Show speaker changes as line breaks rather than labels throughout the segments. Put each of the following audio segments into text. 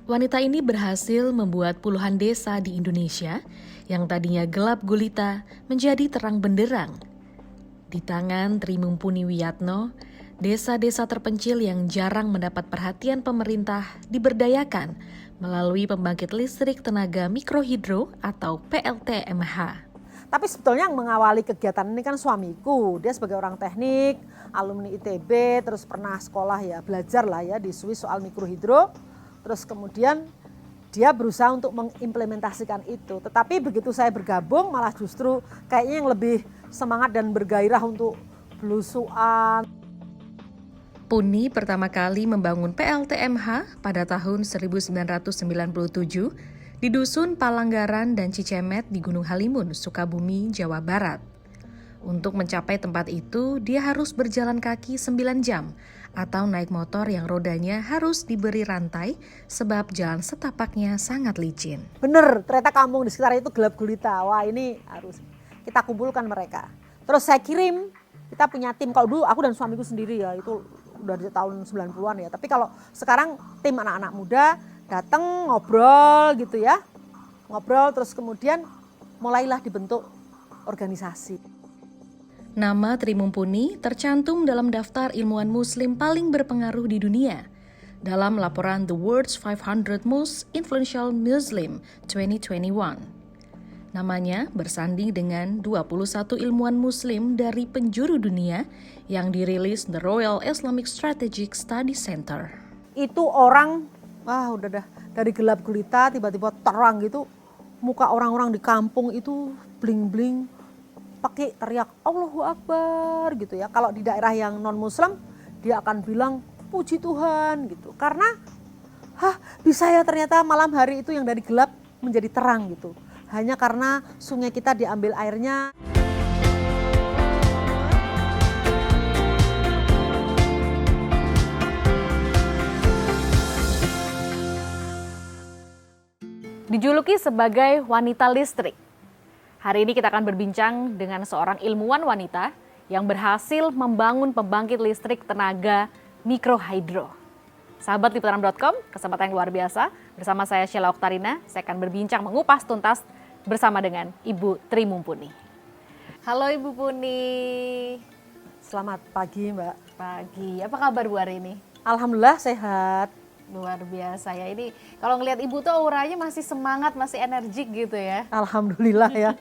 Wanita ini berhasil membuat puluhan desa di Indonesia yang tadinya gelap gulita menjadi terang benderang. Di tangan Tri Mumpuni Wiyatno, desa-desa terpencil yang jarang mendapat perhatian pemerintah diberdayakan melalui pembangkit listrik tenaga mikrohidro atau PLTMH.
Tapi sebetulnya yang mengawali kegiatan ini kan suamiku. Dia sebagai orang teknik, alumni ITB, terus pernah sekolah ya, belajar lah ya di Swiss soal mikrohidro. Terus kemudian dia berusaha untuk mengimplementasikan itu. Tetapi begitu saya bergabung malah justru kayaknya yang lebih semangat dan bergairah untuk belusuan.
Puni pertama kali membangun PLTMH pada tahun 1997 di Dusun Palanggaran dan Cicemet di Gunung Halimun, Sukabumi, Jawa Barat. Untuk mencapai tempat itu, dia harus berjalan kaki 9 jam atau naik motor yang rodanya harus diberi rantai sebab jalan setapaknya sangat licin.
Bener, ternyata kampung di sekitar itu gelap gulita. Wah, ini harus kita kumpulkan mereka. Terus saya kirim, kita punya tim. Kalau dulu aku dan suamiku sendiri ya, itu udah di tahun 90-an ya. Tapi kalau sekarang tim anak-anak muda datang ngobrol gitu ya. Ngobrol terus kemudian mulailah dibentuk organisasi.
Nama Tri Mumpuni tercantum dalam daftar ilmuwan muslim paling berpengaruh di dunia dalam laporan The World's 500 Most Influential Muslim 2021. Namanya bersanding dengan 21 ilmuwan muslim dari penjuru dunia yang dirilis The Royal Islamic Strategic Study Center.
Itu orang, wah udah dah, dari gelap gulita tiba-tiba terang gitu, muka orang-orang di kampung itu bling-bling, pakai teriak Allahu Akbar gitu ya. Kalau di daerah yang non muslim dia akan bilang puji Tuhan gitu. Karena bisa ya ternyata malam hari itu yang dari gelap menjadi terang gitu. Hanya karena sungai kita diambil airnya.
Dijuluki sebagai wanita listrik. Hari ini kita akan berbincang dengan seorang ilmuwan wanita yang berhasil membangun pembangkit listrik tenaga mikrohidro. Sahabat Liputan6.com, kesempatan yang luar biasa. Bersama saya Sheila Oktarina, saya akan berbincang mengupas tuntas bersama dengan Ibu Tri Mumpuni. Halo Ibu Puni.
Selamat pagi Mbak.
Pagi, apa kabar Bu hari ini?
Alhamdulillah sehat.
Luar biasa ya, ini kalau ngelihat Ibu tuh auranya masih semangat, masih energik gitu ya.
Alhamdulillah ya.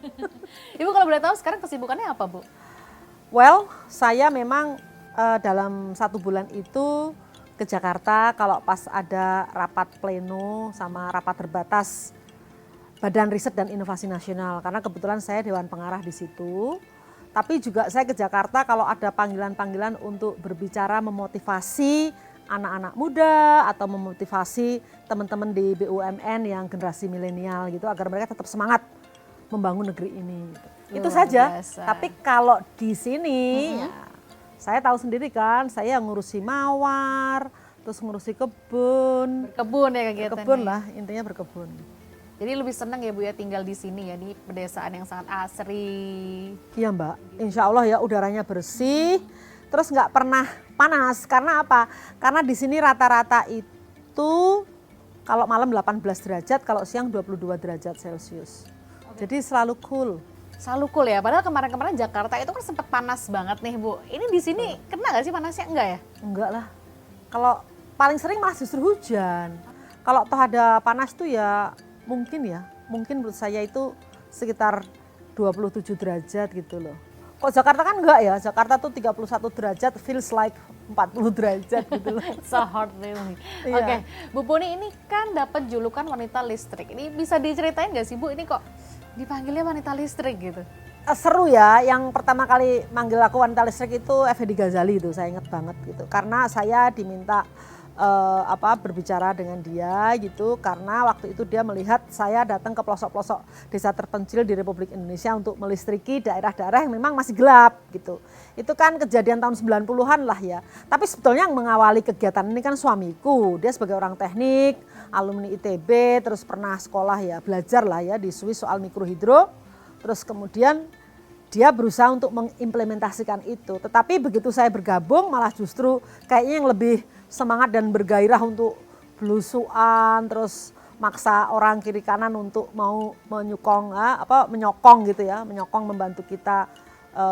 Ibu kalau boleh tahu sekarang kesibukannya apa Bu?
Well, saya memang dalam 1 bulan itu ke Jakarta kalau pas ada rapat pleno sama rapat terbatas Badan Riset dan Inovasi Nasional. Karena kebetulan saya Dewan Pengarah di situ. Tapi juga saya ke Jakarta kalau ada panggilan-panggilan untuk berbicara memotivasi anak-anak muda atau memotivasi teman-teman di BUMN yang generasi milenial gitu agar mereka tetap semangat membangun negeri ini. Gitu. Itu saja.
Biasa.
Tapi kalau di sini ya, saya tahu sendiri kan, saya ngurusi mawar, terus ngurusi kebun.
Berkebun ya kegiatannya.
Berkebun lah, intinya berkebun.
Jadi lebih senang ya Bu ya tinggal di sini ya, di pedesaan yang sangat asri.
Iya Mbak, insya Allah ya udaranya bersih. Terus nggak pernah panas, karena apa? Karena di sini rata-rata itu kalau malam 18 derajat, kalau siang 22 derajat Celcius. Jadi selalu cool.
Selalu cool ya, padahal kemarin-kemarin Jakarta itu kan sempat panas banget nih Bu. Ini di sini kena nggak sih panasnya? Enggak ya?
Enggak lah, kalau paling sering malah justru hujan. Kalau toh ada panas tuh ya mungkin menurut saya itu sekitar 27 derajat gitu loh. Kok Jakarta kan enggak ya, Jakarta tuh 31 derajat feels like 40 derajat gitu loh.
So hot really.
Iya.
Oke, Bu Puni ini kan dapat julukan wanita listrik. Ini bisa diceritain nggak sih Bu, ini kok dipanggilnya wanita listrik gitu?
Seru ya, yang pertama kali manggil aku wanita listrik itu Effendi Ghazali itu, saya inget banget gitu. Karena saya diminta berbicara dengan dia gitu, karena waktu itu dia melihat saya datang ke pelosok-pelosok desa terpencil di Republik Indonesia untuk melistriki daerah-daerah yang memang masih gelap gitu. Itu kan kejadian tahun 90-an lah ya. Tapi sebetulnya yang mengawali kegiatan ini kan suamiku. Dia sebagai orang teknik, alumni ITB, terus pernah sekolah ya, belajar lah ya di Swiss soal mikrohidro. Terus kemudian dia berusaha untuk mengimplementasikan itu. Tetapi begitu saya bergabung malah justru kayaknya yang lebih semangat dan bergairah untuk belusuan, terus maksa orang kiri kanan untuk mau menyokong gitu ya, menyokong membantu kita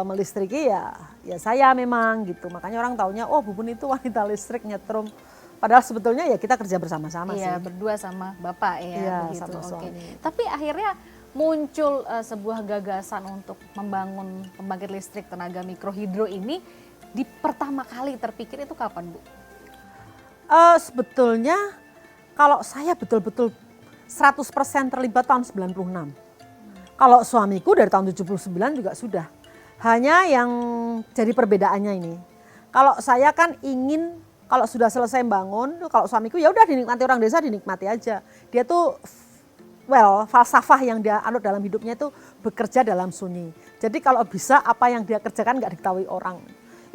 melistriki ya saya memang gitu. Makanya orang taunya oh Bu Pun itu wanita listrik nyetrum. Padahal sebetulnya ya kita kerja bersama-sama sih.
Iya, berdua sama Bapak ya,
Iya,
begitu.
sama
Oke.
suami.
Tapi akhirnya muncul sebuah gagasan untuk membangun pembangkit listrik tenaga mikrohidro ini di pertama kali terpikir itu kapan, Bu?
Sebetulnya kalau saya betul-betul 100% terlibat tahun 96. Kalau suamiku dari tahun 79 juga sudah. Hanya yang jadi perbedaannya ini. Kalau saya kan ingin kalau sudah selesai bangun, kalau suamiku ya udah dinikmati orang desa dinikmati aja. Dia tuh falsafah yang dia anut dalam hidupnya itu bekerja dalam sunyi. Jadi kalau bisa apa yang dia kerjakan nggak diketahui orang.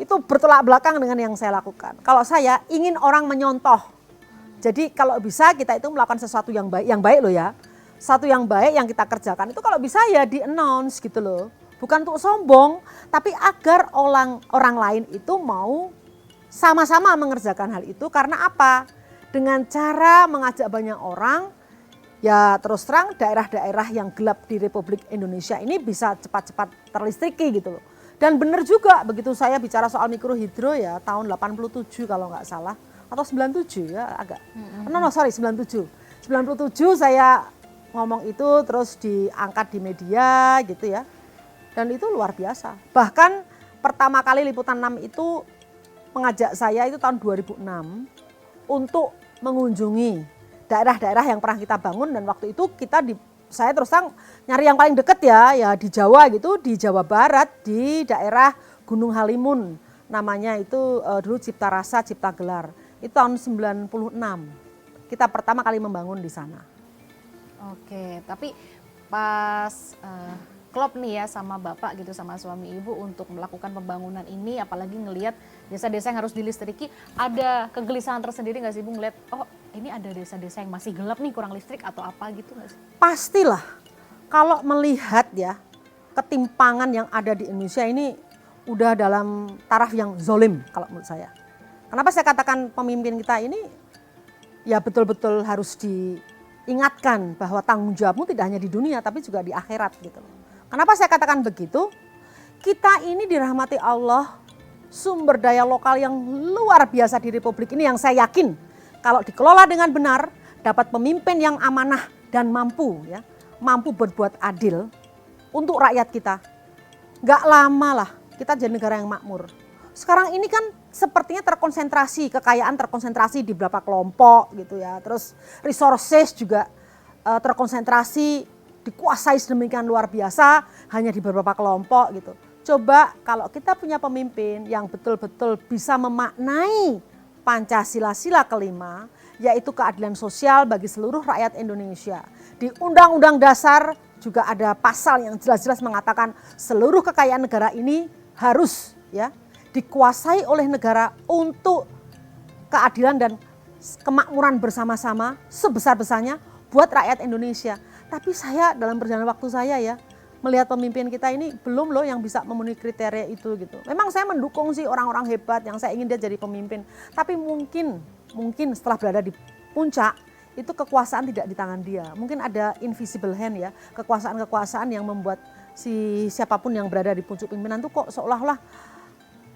Itu bertolak belakang dengan yang saya lakukan. Kalau saya ingin orang menyontoh. Jadi kalau bisa kita itu melakukan sesuatu yang baik loh ya. Satu yang baik yang kita kerjakan itu kalau bisa ya di-announce gitu loh. Bukan untuk sombong, tapi agar orang lain itu mau sama-sama mengerjakan hal itu. Karena apa? Dengan cara mengajak banyak orang, ya terus terang daerah-daerah yang gelap di Republik Indonesia ini bisa cepat-cepat terlistriki gitu loh. Dan benar juga begitu saya bicara soal mikrohidro ya tahun 87 kalau nggak salah. Atau 97 ya agak. Sorry 97. 97 saya ngomong itu terus diangkat di media gitu ya. Dan itu luar biasa. Bahkan pertama kali Liputan 6 itu mengajak saya itu tahun 2006 untuk mengunjungi daerah-daerah yang pernah kita bangun dan waktu itu saya terus terang nyari yang paling deket ya di Jawa gitu, di Jawa Barat di daerah Gunung Halimun namanya itu dulu Cipta Rasa Cipta Gelar. Itu tahun 96. Kita pertama kali membangun di sana.
Oke, tapi pas klop nih ya sama Bapak gitu sama suami Ibu untuk melakukan pembangunan ini apalagi ngelihat desa-desa yang harus dilistriki, ada kegelisahan tersendiri nggak sih Bu ngeliat oh ini ada desa-desa yang masih gelap nih kurang listrik atau apa gitu nggak sih?
Pastilah kalau melihat ya ketimpangan yang ada di Indonesia ini udah dalam taraf yang zolim kalau menurut saya. Kenapa saya katakan pemimpin kita ini ya betul-betul harus diingatkan bahwa tanggung jawabmu tidak hanya di dunia tapi juga di akhirat gitu loh. Kenapa saya katakan begitu? Kita ini dirahmati Allah sumber daya lokal yang luar biasa di Republik ini yang saya yakin kalau dikelola dengan benar dapat pemimpin yang amanah dan mampu berbuat adil untuk rakyat kita. Gak lama lah kita jadi negara yang makmur. Sekarang ini kan sepertinya kekayaan terkonsentrasi di beberapa kelompok gitu ya. Terus resources juga terkonsentrasi dikuasai sedemikian luar biasa hanya di beberapa kelompok gitu. Coba kalau kita punya pemimpin yang betul-betul bisa memaknai Pancasila sila kelima, yaitu keadilan sosial bagi seluruh rakyat Indonesia. Di Undang-Undang Dasar juga ada pasal yang jelas-jelas mengatakan seluruh kekayaan negara ini harus dikuasai oleh negara untuk keadilan dan kemakmuran bersama-sama sebesar-besarnya buat rakyat Indonesia. Tapi saya dalam perjalanan waktu saya melihat pemimpin kita ini belum loh yang bisa memenuhi kriteria itu gitu. Memang saya mendukung sih orang-orang hebat yang saya ingin dia jadi pemimpin. Tapi mungkin setelah berada di puncak itu kekuasaan tidak di tangan dia. Mungkin ada invisible hand kekuasaan-kekuasaan yang membuat siapapun yang berada di puncak pimpinan itu kok seolah-olah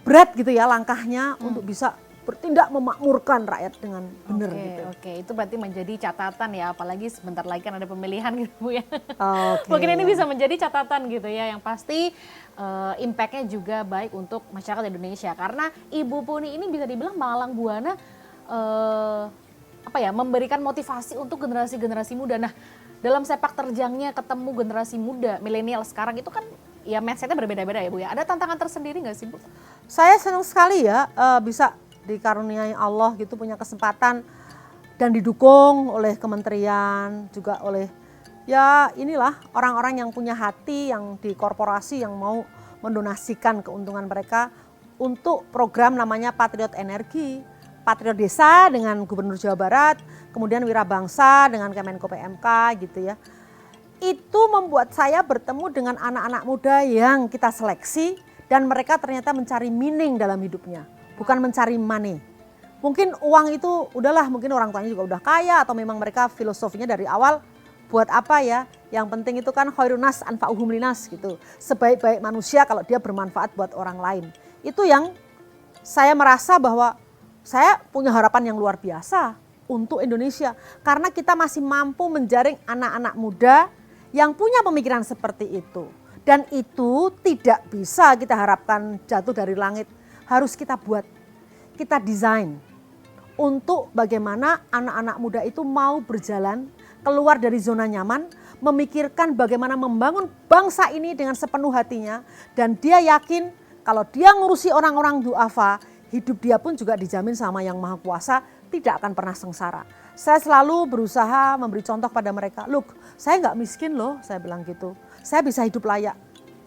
berat gitu langkahnya untuk bisa bertindak memakmurkan rakyat dengan benar gitu.
Oke, itu berarti menjadi catatan ya, apalagi sebentar lagi kan ada pemilihan gitu Bu ya.
Okay.
Mungkin ini bisa menjadi catatan gitu ya, yang pasti impact-nya juga baik untuk masyarakat Indonesia. Karena Ibu Puni ini bisa dibilang Malang Buana memberikan motivasi untuk generasi-generasi muda. Nah, dalam sepak terjangnya ketemu generasi muda, milenial sekarang itu kan ya mindset-nya berbeda-beda ya Bu ya. Ada tantangan tersendiri nggak sih Bu?
Saya senang sekali bisa dikaruniai Allah gitu punya kesempatan dan didukung oleh kementerian juga oleh inilah orang-orang yang punya hati yang di korporasi yang mau mendonasikan keuntungan mereka untuk program namanya Patriot Energi, Patriot Desa dengan Gubernur Jawa Barat, kemudian Wirabangsa dengan Kemenko PMK gitu ya. Itu membuat saya bertemu dengan anak-anak muda yang kita seleksi dan mereka ternyata mencari meaning dalam hidupnya. Bukan mencari money. Mungkin uang itu udahlah, mungkin orang tuanya juga udah kaya atau memang mereka filosofinya dari awal buat apa ya? Yang penting itu kan khairunas anfa'uhum linas gitu. Sebaik-baik manusia kalau dia bermanfaat buat orang lain. Itu yang saya merasa bahwa saya punya harapan yang luar biasa untuk Indonesia. Karena kita masih mampu menjaring anak-anak muda yang punya pemikiran seperti itu. Dan itu tidak bisa kita harapkan jatuh dari langit. Harus kita buat, kita desain. Untuk bagaimana anak-anak muda itu mau berjalan keluar dari zona nyaman, memikirkan bagaimana membangun bangsa ini dengan sepenuh hatinya, dan dia yakin kalau dia ngurusi orang-orang duafa, hidup dia pun juga dijamin sama Yang Maha Kuasa, tidak akan pernah sengsara. Saya selalu berusaha memberi contoh pada mereka, look, saya nggak miskin loh, saya bilang gitu, saya bisa hidup layak.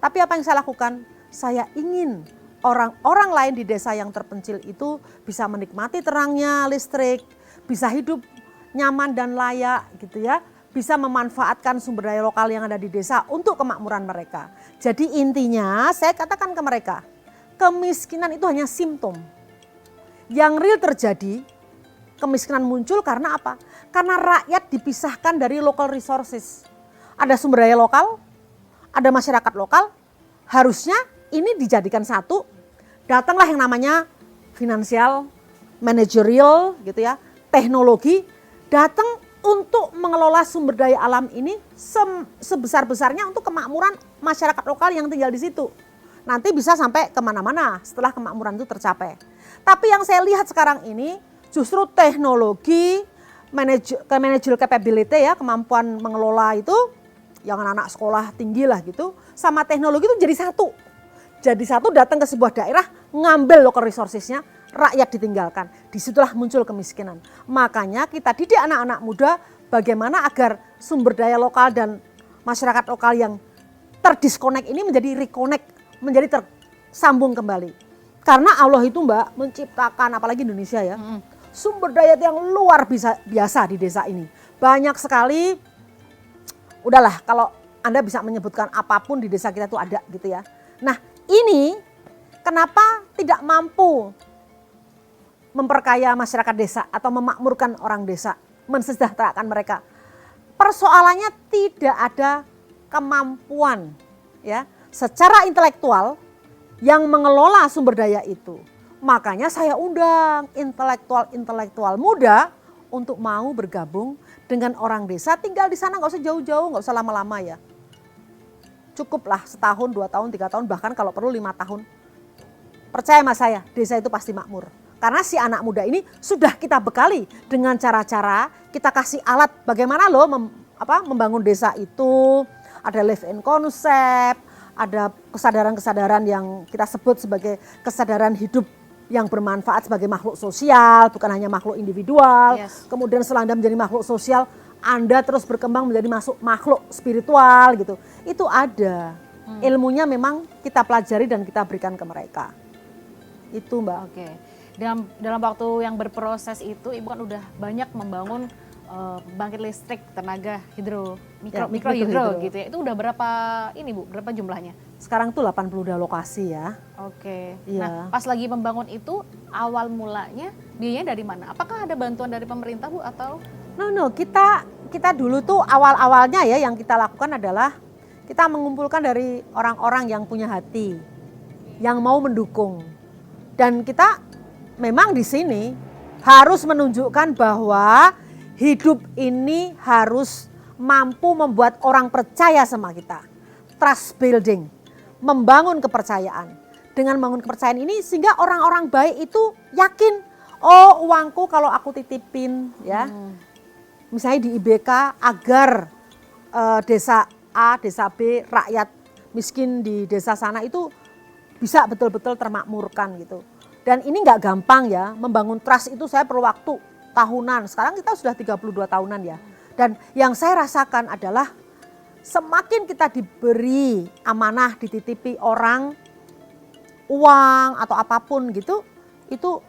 Tapi apa yang saya lakukan? Saya ingin orang-orang lain di desa yang terpencil itu bisa menikmati terangnya listrik, bisa hidup nyaman dan layak gitu ya, bisa memanfaatkan sumber daya lokal yang ada di desa untuk kemakmuran mereka. Jadi intinya saya katakan ke mereka, kemiskinan itu hanya simptom. Yang real terjadi, kemiskinan muncul karena apa? Karena rakyat dipisahkan dari local resources. Ada sumber daya lokal, ada masyarakat lokal, harusnya ini dijadikan satu. Datanglah yang namanya finansial, manajerial gitu ya, teknologi, datang untuk mengelola sumber daya alam ini sebesar-besarnya untuk kemakmuran masyarakat lokal yang tinggal di situ. Nanti bisa sampai kemana-mana setelah kemakmuran itu tercapai. Tapi yang saya lihat sekarang ini justru teknologi, managerial capability ya, kemampuan mengelola itu, yang anak-anak sekolah tinggi lah gitu, sama teknologi itu jadi satu. Jadi satu, datang ke sebuah daerah, ngambil local resources-nya, rakyat ditinggalkan. Disitulah muncul kemiskinan. Makanya kita didik anak-anak muda bagaimana agar sumber daya lokal dan masyarakat lokal yang terdisconnect ini menjadi reconnect, menjadi tersambung kembali. Karena Allah itu Mbak menciptakan, apalagi Indonesia ya, sumber daya yang luar biasa di desa ini. Banyak sekali, udahlah kalau Anda bisa menyebutkan apapun di desa kita itu ada gitu ya. Nah, ini kenapa tidak mampu memperkaya masyarakat desa atau memakmurkan orang desa, mensejahterakan mereka. Persoalannya tidak ada kemampuan ya secara intelektual yang mengelola sumber daya itu. Makanya saya undang intelektual muda untuk mau bergabung dengan orang desa, tinggal di sana, nggak usah jauh-jauh, nggak usah lama-lama ya. Cukuplah setahun, 2 tahun, 3 tahun, bahkan kalau perlu 5 tahun. Percaya sama saya, desa itu pasti makmur. Karena si anak muda ini sudah kita bekali dengan cara-cara, kita kasih alat bagaimana loh membangun desa itu. Ada live in concept, ada kesadaran-kesadaran yang kita sebut sebagai kesadaran hidup yang bermanfaat sebagai makhluk sosial, bukan hanya makhluk individual.
Yes.
Kemudian setelah Anda menjadi makhluk sosial, Anda terus berkembang menjadi makhluk spiritual gitu. Itu ada. Ilmunya memang kita pelajari dan kita berikan ke mereka. Itu Mbak.
Oke. Dalam waktu yang berproses itu Ibu kan udah banyak membangun pembangkit listrik tenaga mikrohidro gitu ya. Itu udah berapa ini Bu? Berapa jumlahnya?
Sekarang tuh 82 lokasi ya.
Oke.
Iya.
Nah, pas lagi membangun itu awal mulanya biayanya dari mana? Apakah ada bantuan dari pemerintah Bu atau?
No, kita dulu tuh awal-awalnya ya yang kita lakukan adalah kita mengumpulkan dari orang-orang yang punya hati, yang mau mendukung. Dan kita memang di sini harus menunjukkan bahwa hidup ini harus mampu membuat orang percaya sama kita. Trust building, membangun kepercayaan. Dengan membangun kepercayaan ini sehingga orang-orang baik itu yakin, oh uangku kalau aku titipin ya. Misalnya di IBK agar desa A, desa B, rakyat miskin di desa sana itu bisa betul-betul termakmurkan gitu. Dan ini nggak gampang ya, membangun trust itu saya perlu waktu tahunan. Sekarang kita sudah 32 tahunan ya. Dan yang saya rasakan adalah semakin kita diberi amanah, dititipi orang, uang atau apapun gitu, itu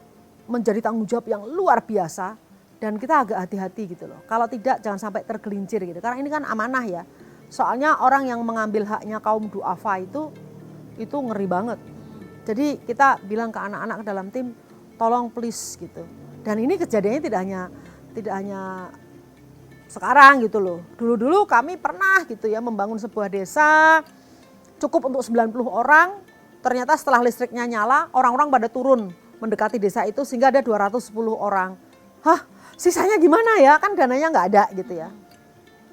menjadi tanggung jawab yang luar biasa. Dan kita agak hati-hati gitu loh. Kalau tidak jangan sampai tergelincir gitu. Karena ini kan amanah ya. Soalnya orang yang mengambil haknya kaum duafa itu ngeri banget. Jadi kita bilang ke anak-anak dalam tim, tolong please gitu. Dan ini kejadiannya tidak hanya sekarang gitu loh. Dulu-dulu kami pernah gitu ya membangun sebuah desa cukup untuk 90 orang. Ternyata setelah listriknya nyala, orang-orang pada turun mendekati desa itu sehingga ada 210 orang. Hah, sisanya gimana ya? Kan dananya nggak ada gitu ya.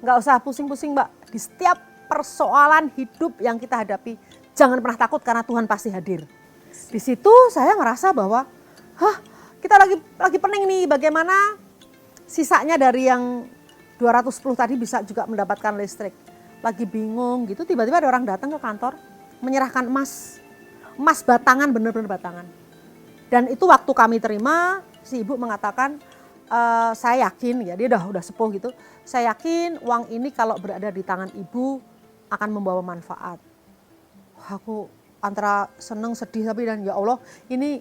Nggak usah pusing-pusing Mbak. Di setiap persoalan hidup yang kita hadapi, jangan pernah takut karena Tuhan pasti hadir. Di situ saya ngerasa bahwa, kita lagi pening nih bagaimana sisanya dari yang 210 tadi bisa juga mendapatkan listrik. Lagi bingung gitu, tiba-tiba ada orang datang ke kantor menyerahkan emas batangan, bener-bener batangan. Dan itu waktu kami terima, si ibu mengatakan, saya yakin ya, dia udah sepuh gitu, saya yakin uang ini kalau berada di tangan ibu akan membawa manfaat. Wah, aku antara seneng, sedih, tapi dan ya Allah ini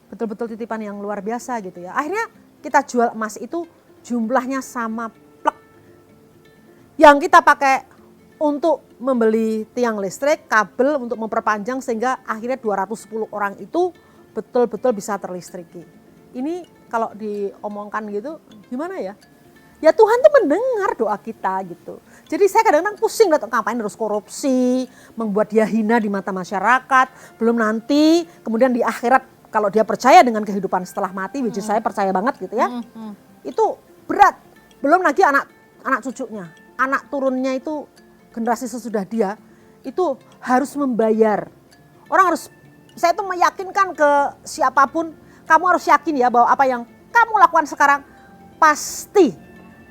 betul-betul titipan yang luar biasa gitu ya. Akhirnya kita jual emas itu jumlahnya sama plek. Yang kita pakai untuk membeli tiang listrik, kabel untuk memperpanjang sehingga akhirnya 210 orang itu betul-betul bisa terlistriki. Ini kalau diomongkan gitu gimana ya? Ya Tuhan tuh mendengar doa kita gitu. Jadi saya kadang-kadang pusing lihat ngapain terus korupsi, membuat dia hina di mata masyarakat. Belum nanti kemudian di akhirat kalau dia percaya dengan kehidupan setelah mati, which is saya percaya banget gitu ya. Itu berat. Belum lagi anak cucunya, anak turunnya itu generasi sesudah dia itu harus membayar. Orang harus, saya tuh meyakinkan ke siapapun, kamu harus yakin ya bahwa apa yang kamu lakukan sekarang pasti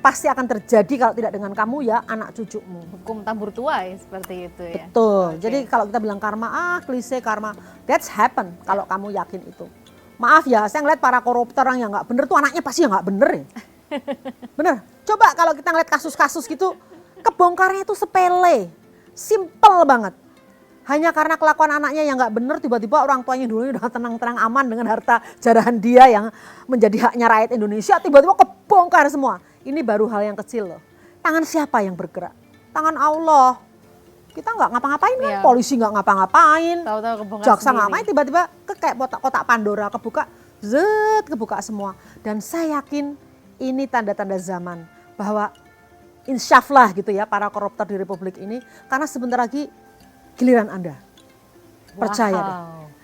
akan terjadi kalau tidak dengan kamu ya anak cucumu.
Hukum tabur tuai seperti itu ya.
Betul.
Oke.
Jadi kalau kita bilang karma, klise karma, that's happen kalau kamu yakin itu. Maaf ya, saya ngeliat para koruptor yang nggak bener tuh anaknya pasti yang nggak bener ya. Bener. Coba kalau kita ngeliat kasus-kasus gitu, kebongkarnya itu sepele, simple banget. Hanya karena kelakuan anaknya yang nggak bener, tiba-tiba orang tuanya dulu udah tenang-tenang aman dengan harta jarahan dia yang menjadi haknya rakyat Indonesia, tiba-tiba kebongkar semua. Ini baru hal yang kecil loh. Tangan siapa yang bergerak? Tangan Allah. Kita nggak ngapa-ngapain kan,
Iya.
polisi nggak ngapa-ngapain,
Tahu-tahu kebongkar
jaksa
sendiri.
ngapain, tiba-tiba kayak kotak Pandora kebuka, kebuka semua. Dan saya yakin ini tanda-tanda zaman bahwa insyaallah gitu ya para koruptor di Republik ini, karena sebentar lagi giliran Anda. Percaya deh.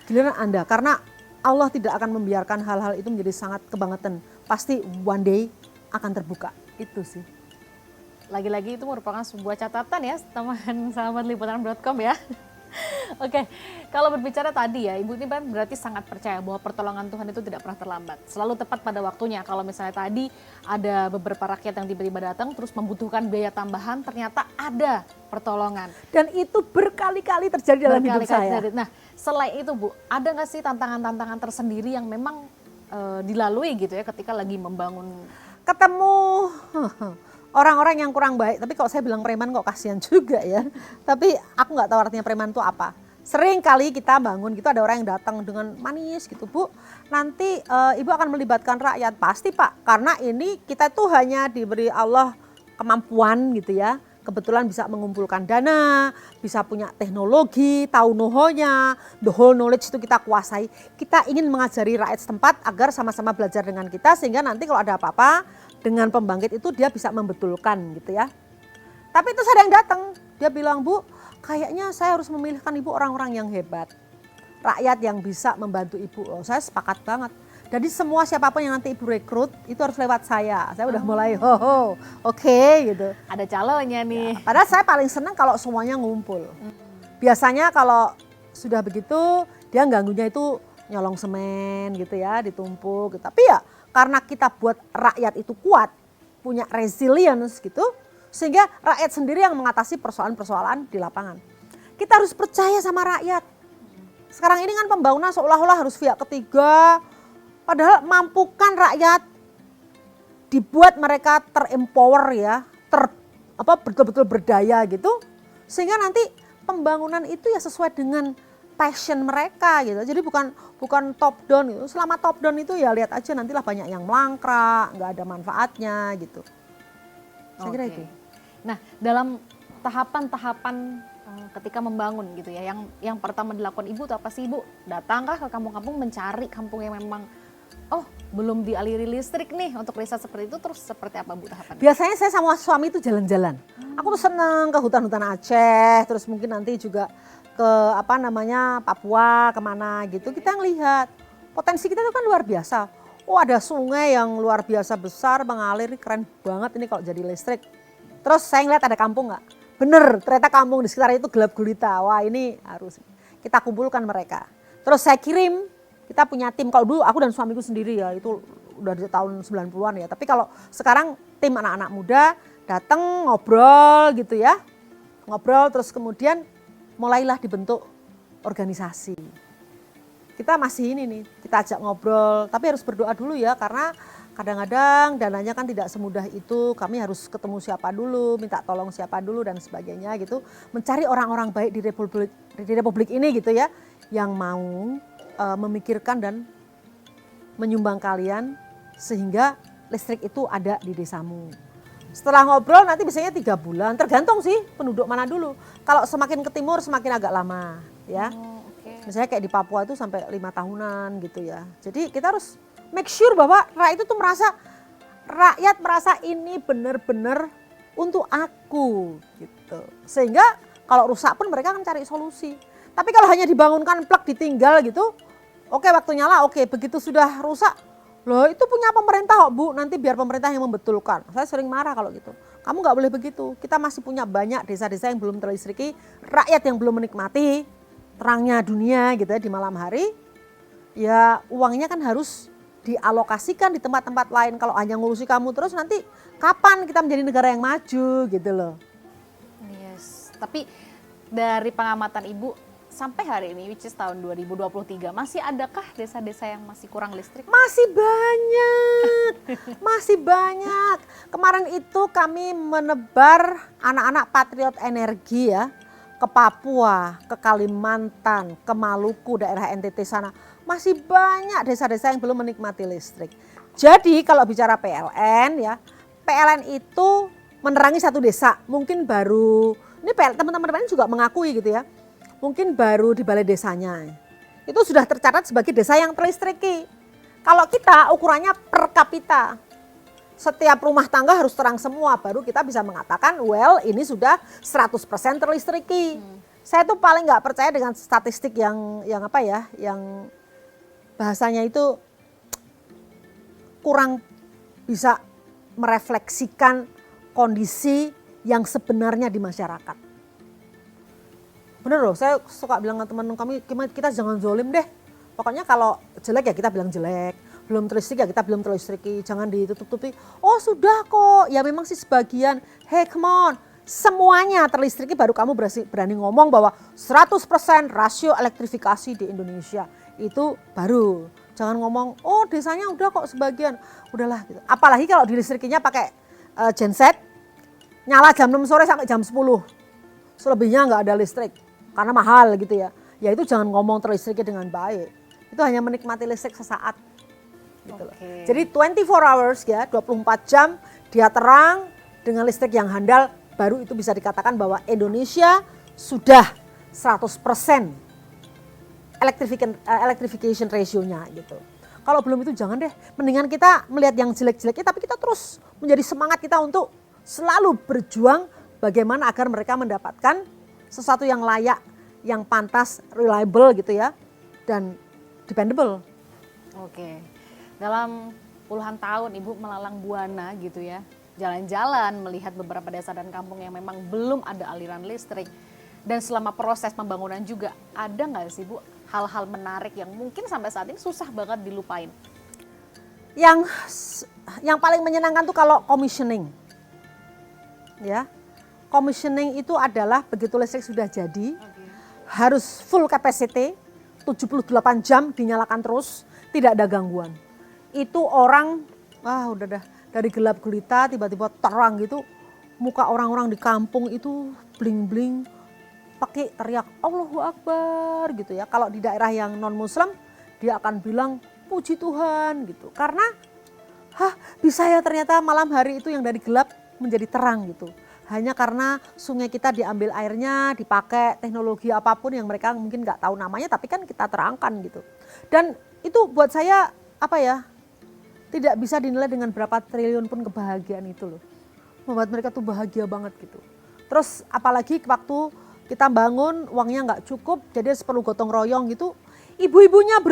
Giliran Anda, karena Allah tidak akan membiarkan hal-hal itu menjadi sangat kebangetan. Pasti one day akan terbuka. Itu sih.
Lagi-lagi itu merupakan sebuah catatan ya, teman sahabat liputan.com ya. Oke, kalau berbicara tadi ya, Ibu ini kan berarti sangat percaya bahwa pertolongan Tuhan itu tidak pernah terlambat. Selalu tepat pada waktunya. Kalau misalnya tadi ada beberapa rakyat yang tiba-tiba datang terus membutuhkan biaya tambahan, ternyata ada pertolongan.
Dan itu berkali-kali terjadi dalam hidup
Berkali-kali
saya.
terjadi. Nah, selain itu Bu, ada nggak sih tantangan-tantangan tersendiri yang memang dilalui gitu ya ketika lagi membangun?
Ketemu orang-orang yang kurang baik, tapi kalau saya bilang preman kok kasihan juga ya. Tapi aku nggak tahu artinya preman itu apa. Sering kali kita bangun gitu ada orang yang datang dengan manis gitu, Bu. Nanti Ibu akan melibatkan rakyat. Pasti Pak, karena ini kita tuh hanya diberi Allah kemampuan gitu ya. Kebetulan bisa mengumpulkan dana, bisa punya teknologi, tahu know-how-nya, the whole knowledge itu kita kuasai. Kita ingin mengajari rakyat setempat agar sama-sama belajar dengan kita sehingga nanti kalau ada apa-apa dengan pembangkit itu dia bisa membetulkan gitu ya. Tapi itu ada yang datang, dia bilang, Bu, kayaknya saya harus memilihkan Ibu orang-orang yang hebat. Rakyat yang bisa membantu Ibu. Oh, saya sepakat banget. Jadi semua siapapun yang nanti Ibu rekrut itu harus lewat saya. Saya udah mulai oke gitu.
Ada calonnya nih.
Ya, padahal saya paling senang kalau semuanya ngumpul. Biasanya kalau sudah begitu dia ganggunya itu nyolong semen gitu ya, ditumpuk gitu. Tapi ya karena kita buat rakyat itu kuat, punya resilience gitu, sehingga rakyat sendiri yang mengatasi persoalan-persoalan di lapangan. Kita harus percaya sama rakyat. Sekarang ini kan pembangunan seolah-olah harus pihak ketiga, padahal mampukan rakyat, dibuat mereka terempower ya, betul-betul berdaya gitu, sehingga nanti pembangunan itu ya sesuai dengan passion mereka gitu. Jadi bukan top down gitu. Selama top down itu ya lihat aja nantilah banyak yang melangkrak, nggak ada manfaatnya gitu. Saya kira itu.
Nah, dalam tahapan-tahapan ketika membangun gitu ya, yang pertama dilakukan Ibu itu apa sih Ibu? Datangkah ke kampung-kampung mencari kampung yang memang belum dialiri listrik nih untuk riset seperti itu, terus seperti apa Bu tahapannya?
Biasanya saya sama suami itu jalan-jalan. Aku tuh seneng ke hutan-hutan Aceh, terus mungkin nanti juga ke Papua, kemana gitu. Kita ngelihat potensi kita itu kan luar biasa. Oh, ada sungai yang luar biasa besar mengalir, keren banget ini kalau jadi listrik. Terus saya ngeliat ada kampung nggak? Bener, ternyata kampung di sekitar itu gelap gulita. Wah, ini harus kita kumpulkan mereka. Terus saya kirim, kita punya tim. Kalau dulu aku dan suamiku sendiri ya, itu udah di tahun 90-an ya. Tapi kalau sekarang tim anak-anak muda datang ngobrol gitu ya. Ngobrol terus kemudian mulailah dibentuk organisasi. Kita masih ini nih, kita ajak ngobrol, tapi harus berdoa dulu ya, karena kadang-kadang dananya kan tidak semudah itu, kami harus ketemu siapa dulu, minta tolong siapa dulu dan sebagainya gitu. Mencari orang-orang baik di Republik ini gitu ya, yang mau memikirkan dan menyumbang kalian sehingga listrik itu ada di desamu. Setelah ngobrol nanti biasanya 3 bulan, tergantung sih penduduk mana dulu. Kalau semakin ke timur semakin agak lama ya. Misalnya kayak di Papua itu sampai 5 tahunan gitu ya. Jadi kita harus make sure bahwa rakyat itu tuh rakyat merasa ini benar-benar untuk aku gitu. Sehingga kalau rusak pun mereka akan cari solusi. Tapi kalau hanya dibangunkan plug ditinggal gitu, oke waktu nyala, oke begitu sudah rusak, loh itu punya pemerintah kok Bu, nanti biar pemerintah yang membetulkan. Saya sering marah kalau gitu. Kamu nggak boleh begitu. Kita masih punya banyak desa-desa yang belum terlistriki, rakyat yang belum menikmati terangnya dunia gitu ya di malam hari. Ya uangnya kan harus dialokasikan di tempat-tempat lain. Kalau hanya ngurusi kamu terus nanti kapan kita menjadi negara yang maju gitu loh.
Yes, tapi dari pengamatan Ibu sampai hari ini, which is tahun 2023, masih adakah desa-desa yang masih kurang listrik?
Masih banyak, masih banyak. Kemarin itu kami menebar anak-anak patriot energi ya, ke Papua, ke Kalimantan, ke Maluku, daerah NTT sana. Masih banyak desa-desa yang belum menikmati listrik. Jadi kalau bicara PLN ya, PLN itu menerangi satu desa, mungkin baru, ini teman-teman juga mengakui gitu ya, mungkin baru di balai desanya. Itu sudah tercatat sebagai desa yang terlistriki. Kalau kita ukurannya per kapita, setiap rumah tangga harus terang semua, baru kita bisa mengatakan well ini sudah 100% terlistriki. Saya tuh paling nggak percaya dengan statistik yang bahasanya itu kurang bisa merefleksikan kondisi yang sebenarnya di masyarakat. Bener loh, saya suka bilang ke teman kami, kita jangan zolim deh. Pokoknya kalau jelek ya kita bilang jelek, belum terlistrik ya kita belum terlistriki, jangan ditutup-tutupi. Oh sudah kok, ya memang sih sebagian. Hey come on, semuanya terlistriki baru kamu berani ngomong bahwa 100% rasio elektrifikasi di Indonesia. Itu baru. Jangan ngomong, oh desanya udah kok sebagian. Udahlah gitu. Apalagi kalau dilistrikinya pakai genset, nyala jam 6 sore sampai jam 10. Selebihnya nggak ada listrik, karena mahal gitu ya. Ya itu jangan ngomong terlistriki dengan baik. Itu hanya menikmati listrik sesaat. Gitu loh. Jadi 24 hours ya, 24 jam dia terang dengan listrik yang handal, baru itu bisa dikatakan bahwa Indonesia sudah 100% electrification ratio-nya gitu. Kalau belum itu jangan deh, mendingan kita melihat yang jelek-jeleknya tapi kita terus menjadi semangat kita untuk selalu berjuang bagaimana agar mereka mendapatkan sesuatu yang layak, yang pantas, reliable gitu ya, dan dependable.
Oke, dalam puluhan tahun Ibu melalang buana gitu ya, jalan-jalan melihat beberapa desa dan kampung yang memang belum ada aliran listrik. Dan selama proses pembangunan juga ada nggak sih Bu hal-hal menarik yang mungkin sampai saat ini susah banget dilupain?
Yang paling menyenangkan tuh kalau commissioning. Ya. Commissioning itu adalah begitu listrik sudah jadi, harus full capacity, 78 jam dinyalakan terus, tidak ada gangguan. Itu orang, udah dari gelap gulita tiba-tiba terang gitu, muka orang-orang di kampung itu bling-bling, pakai teriak Allahu Akbar gitu ya. Kalau di daerah yang non Muslim dia akan bilang puji Tuhan gitu. Karena bisa ya ternyata malam hari itu yang dari gelap menjadi terang gitu. Hanya karena sungai kita diambil airnya, dipakai teknologi apapun yang mereka mungkin nggak tahu namanya, tapi kan kita terangkan gitu. Dan itu buat saya tidak bisa dinilai dengan berapa triliun pun kebahagiaan itu loh. Membuat mereka tuh bahagia banget gitu. Terus apalagi waktu kita bangun uangnya nggak cukup, jadi perlu gotong royong gitu. Ibu-ibunya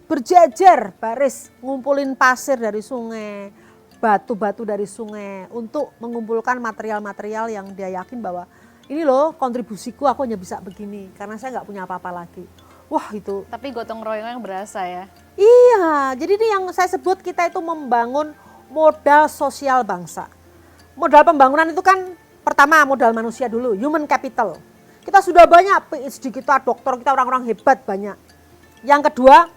berjejer baris ngumpulin pasir dari sungai, batu-batu dari sungai untuk mengumpulkan material-material yang dia yakin bahwa ini loh kontribusiku, aku hanya bisa begini karena saya nggak punya apa-apa lagi. Wah itu.
Tapi gotong royongnya yang berasa ya.
Iya, jadi ini yang saya sebut kita itu membangun modal sosial bangsa. Modal pembangunan itu kan pertama modal manusia dulu, human capital. Kita sudah banyak PhD kita, dokter kita, orang-orang hebat banyak. Yang kedua,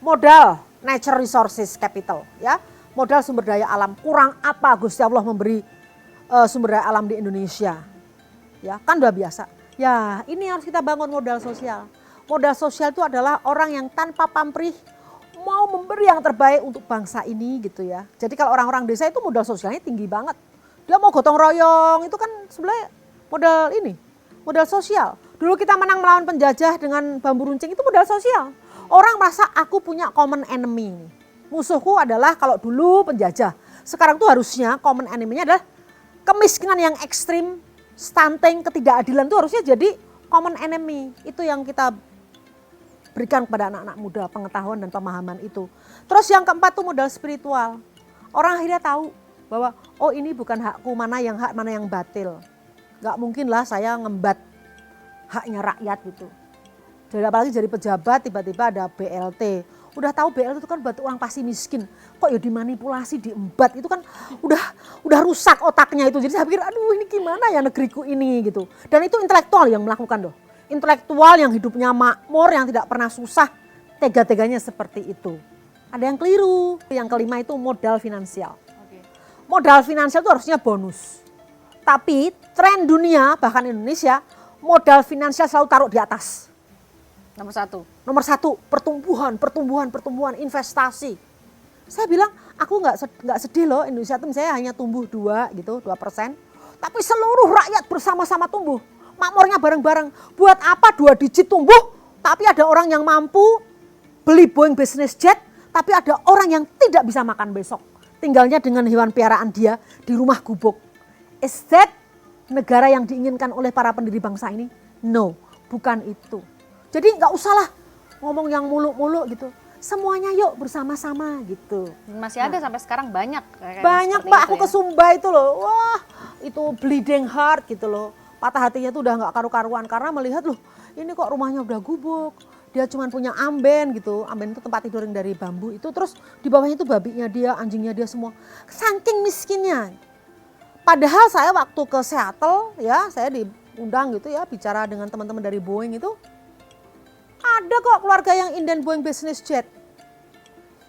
modal natural resources capital, ya. Modal sumber daya alam. Kurang apa Gusti Allah memberi sumber daya alam di Indonesia? Ya, kan udah biasa. Ya, ini harus kita bangun modal sosial. Modal sosial itu adalah orang yang tanpa pamrih mau memberi yang terbaik untuk bangsa ini gitu ya. Jadi kalau orang-orang desa itu modal sosialnya tinggi banget. Dia mau gotong royong itu kan sebenarnya modal ini, modal sosial. Dulu kita menang melawan penjajah dengan bambu runcing itu modal sosial. Orang merasa aku punya common enemy. Musuhku adalah kalau dulu penjajah. Sekarang tuh harusnya common enemy-nya adalah kemiskinan yang ekstrim, stunting, ketidakadilan itu harusnya jadi common enemy. Itu yang kita berikan kepada anak-anak muda, pengetahuan dan pemahaman itu. Terus yang keempat tuh modal spiritual. Orang akhirnya tahu bahwa oh ini bukan hakku, mana yang hak, mana yang batil. Gak mungkin lah saya ngembat haknya rakyat gitu. Jadi apalagi jadi pejabat tiba-tiba ada BLT. Udah tahu BLT itu kan buat orang pasti miskin. Kok ya dimanipulasi, diembat, itu kan udah rusak otaknya itu. Jadi saya pikir aduh ini gimana ya negeriku ini gitu. Dan itu intelektual yang melakukan loh. Intelektual yang hidupnya makmur, yang tidak pernah susah, tega-teganya seperti itu. Ada yang keliru. Yang kelima itu modal finansial. Modal finansial itu harusnya bonus. Tapi tren dunia bahkan Indonesia modal finansial selalu taruh di atas.
Nomor satu.
Nomor satu pertumbuhan, investasi. Saya bilang aku nggak sedih loh Indonesia itu misalnya hanya tumbuh 2%. Tapi seluruh rakyat bersama-sama tumbuh. Makmurnya bareng-bareng. Buat apa 2 digit tumbuh tapi ada orang yang mampu beli Boeing business jet tapi ada orang yang tidak bisa makan besok. Tinggalnya dengan hewan piaraan dia di rumah gubuk. Is that negara yang diinginkan oleh para pendiri bangsa ini? No, bukan itu. Jadi nggak usahlah ngomong yang muluk-muluk gitu. Semuanya yuk bersama-sama gitu.
Masih ada sampai sekarang banyak.
Banyak Pak, aku ke Sumba itu loh. Wah itu bleeding heart gitu loh. Patah hatinya tuh udah nggak karu-karuan karena melihat loh ini kok rumahnya udah gubuk. Dia cuma punya amben gitu, amben itu tempat tidur yang dari bambu itu, terus di bawahnya itu babinya dia, anjingnya dia semua. Saking miskinnya. Padahal saya waktu ke Seattle ya, saya diundang gitu ya, bicara dengan teman-teman dari Boeing itu. Ada kok keluarga yang inden Boeing business jet.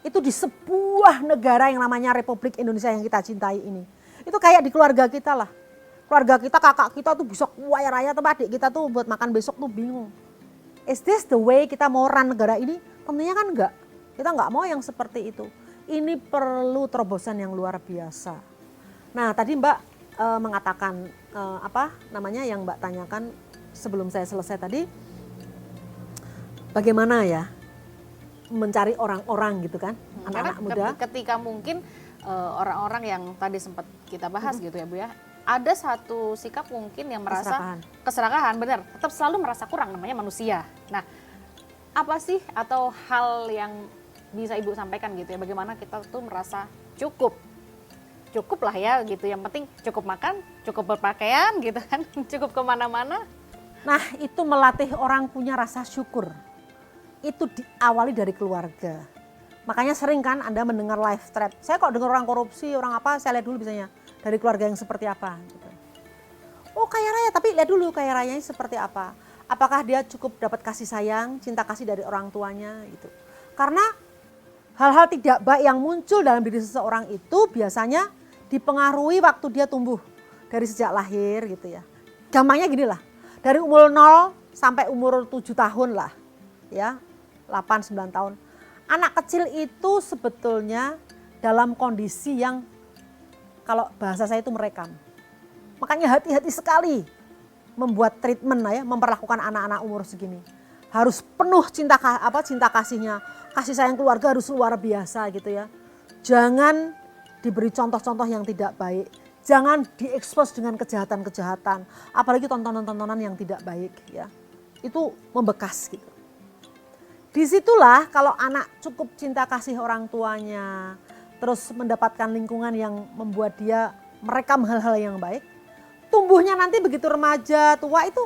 Itu di sebuah negara yang namanya Republik Indonesia yang kita cintai ini. Itu kayak di keluarga kita lah. Keluarga kita, kakak kita tuh bisa kaya raya, tempat adik kita tuh buat makan besok tuh bingung. Is this the way kita mau run negara ini? Tentunya kan enggak. Kita enggak mau yang seperti itu. Ini perlu terobosan yang luar biasa. Nah tadi Mbak mengatakan apa namanya yang Mbak tanyakan sebelum saya selesai tadi. Bagaimana ya mencari orang-orang gitu kan, anak-anak muda.
Ketika mungkin orang-orang yang tadi sempat kita bahas gitu ya Bu ya. Ada satu sikap mungkin yang merasa keserakahan, benar, tetap selalu merasa kurang, namanya manusia. Nah, apa sih atau hal yang bisa Ibu sampaikan gitu ya, bagaimana kita tuh merasa cukup lah ya gitu, yang penting cukup makan, cukup berpakaian gitu kan, cukup kemana-mana.
Nah itu melatih orang punya rasa syukur, itu diawali dari keluarga. Makanya sering kan Anda mendengar live threat, saya kok dengar orang korupsi, orang apa, saya lihat dulu biasanya. Dari keluarga yang seperti apa gitu. Oh kaya raya, tapi lihat dulu kaya rayanya seperti apa. Apakah dia cukup dapat kasih sayang, cinta kasih dari orang tuanya gitu. Karena hal-hal tidak baik yang muncul dalam diri seseorang itu biasanya dipengaruhi waktu dia tumbuh. Dari sejak lahir gitu ya. Gampangnya gini lah, dari umur 0 sampai umur 7 tahun lah. Ya, 8-9 tahun. Anak kecil itu sebetulnya dalam kondisi yang kalau bahasa saya itu merekam. Makanya hati-hati sekali membuat treatment ya, memperlakukan anak-anak umur segini. Harus penuh cinta kasihnya, kasih sayang keluarga harus luar biasa gitu ya. Jangan diberi contoh-contoh yang tidak baik. Jangan diekspos dengan kejahatan-kejahatan. Apalagi tontonan-tontonan yang tidak baik ya. Itu membekas gitu. Disitulah kalau anak cukup cinta kasih orang tuanya. Terus mendapatkan lingkungan yang membuat dia merekam hal-hal yang baik. Tumbuhnya nanti begitu remaja, tua itu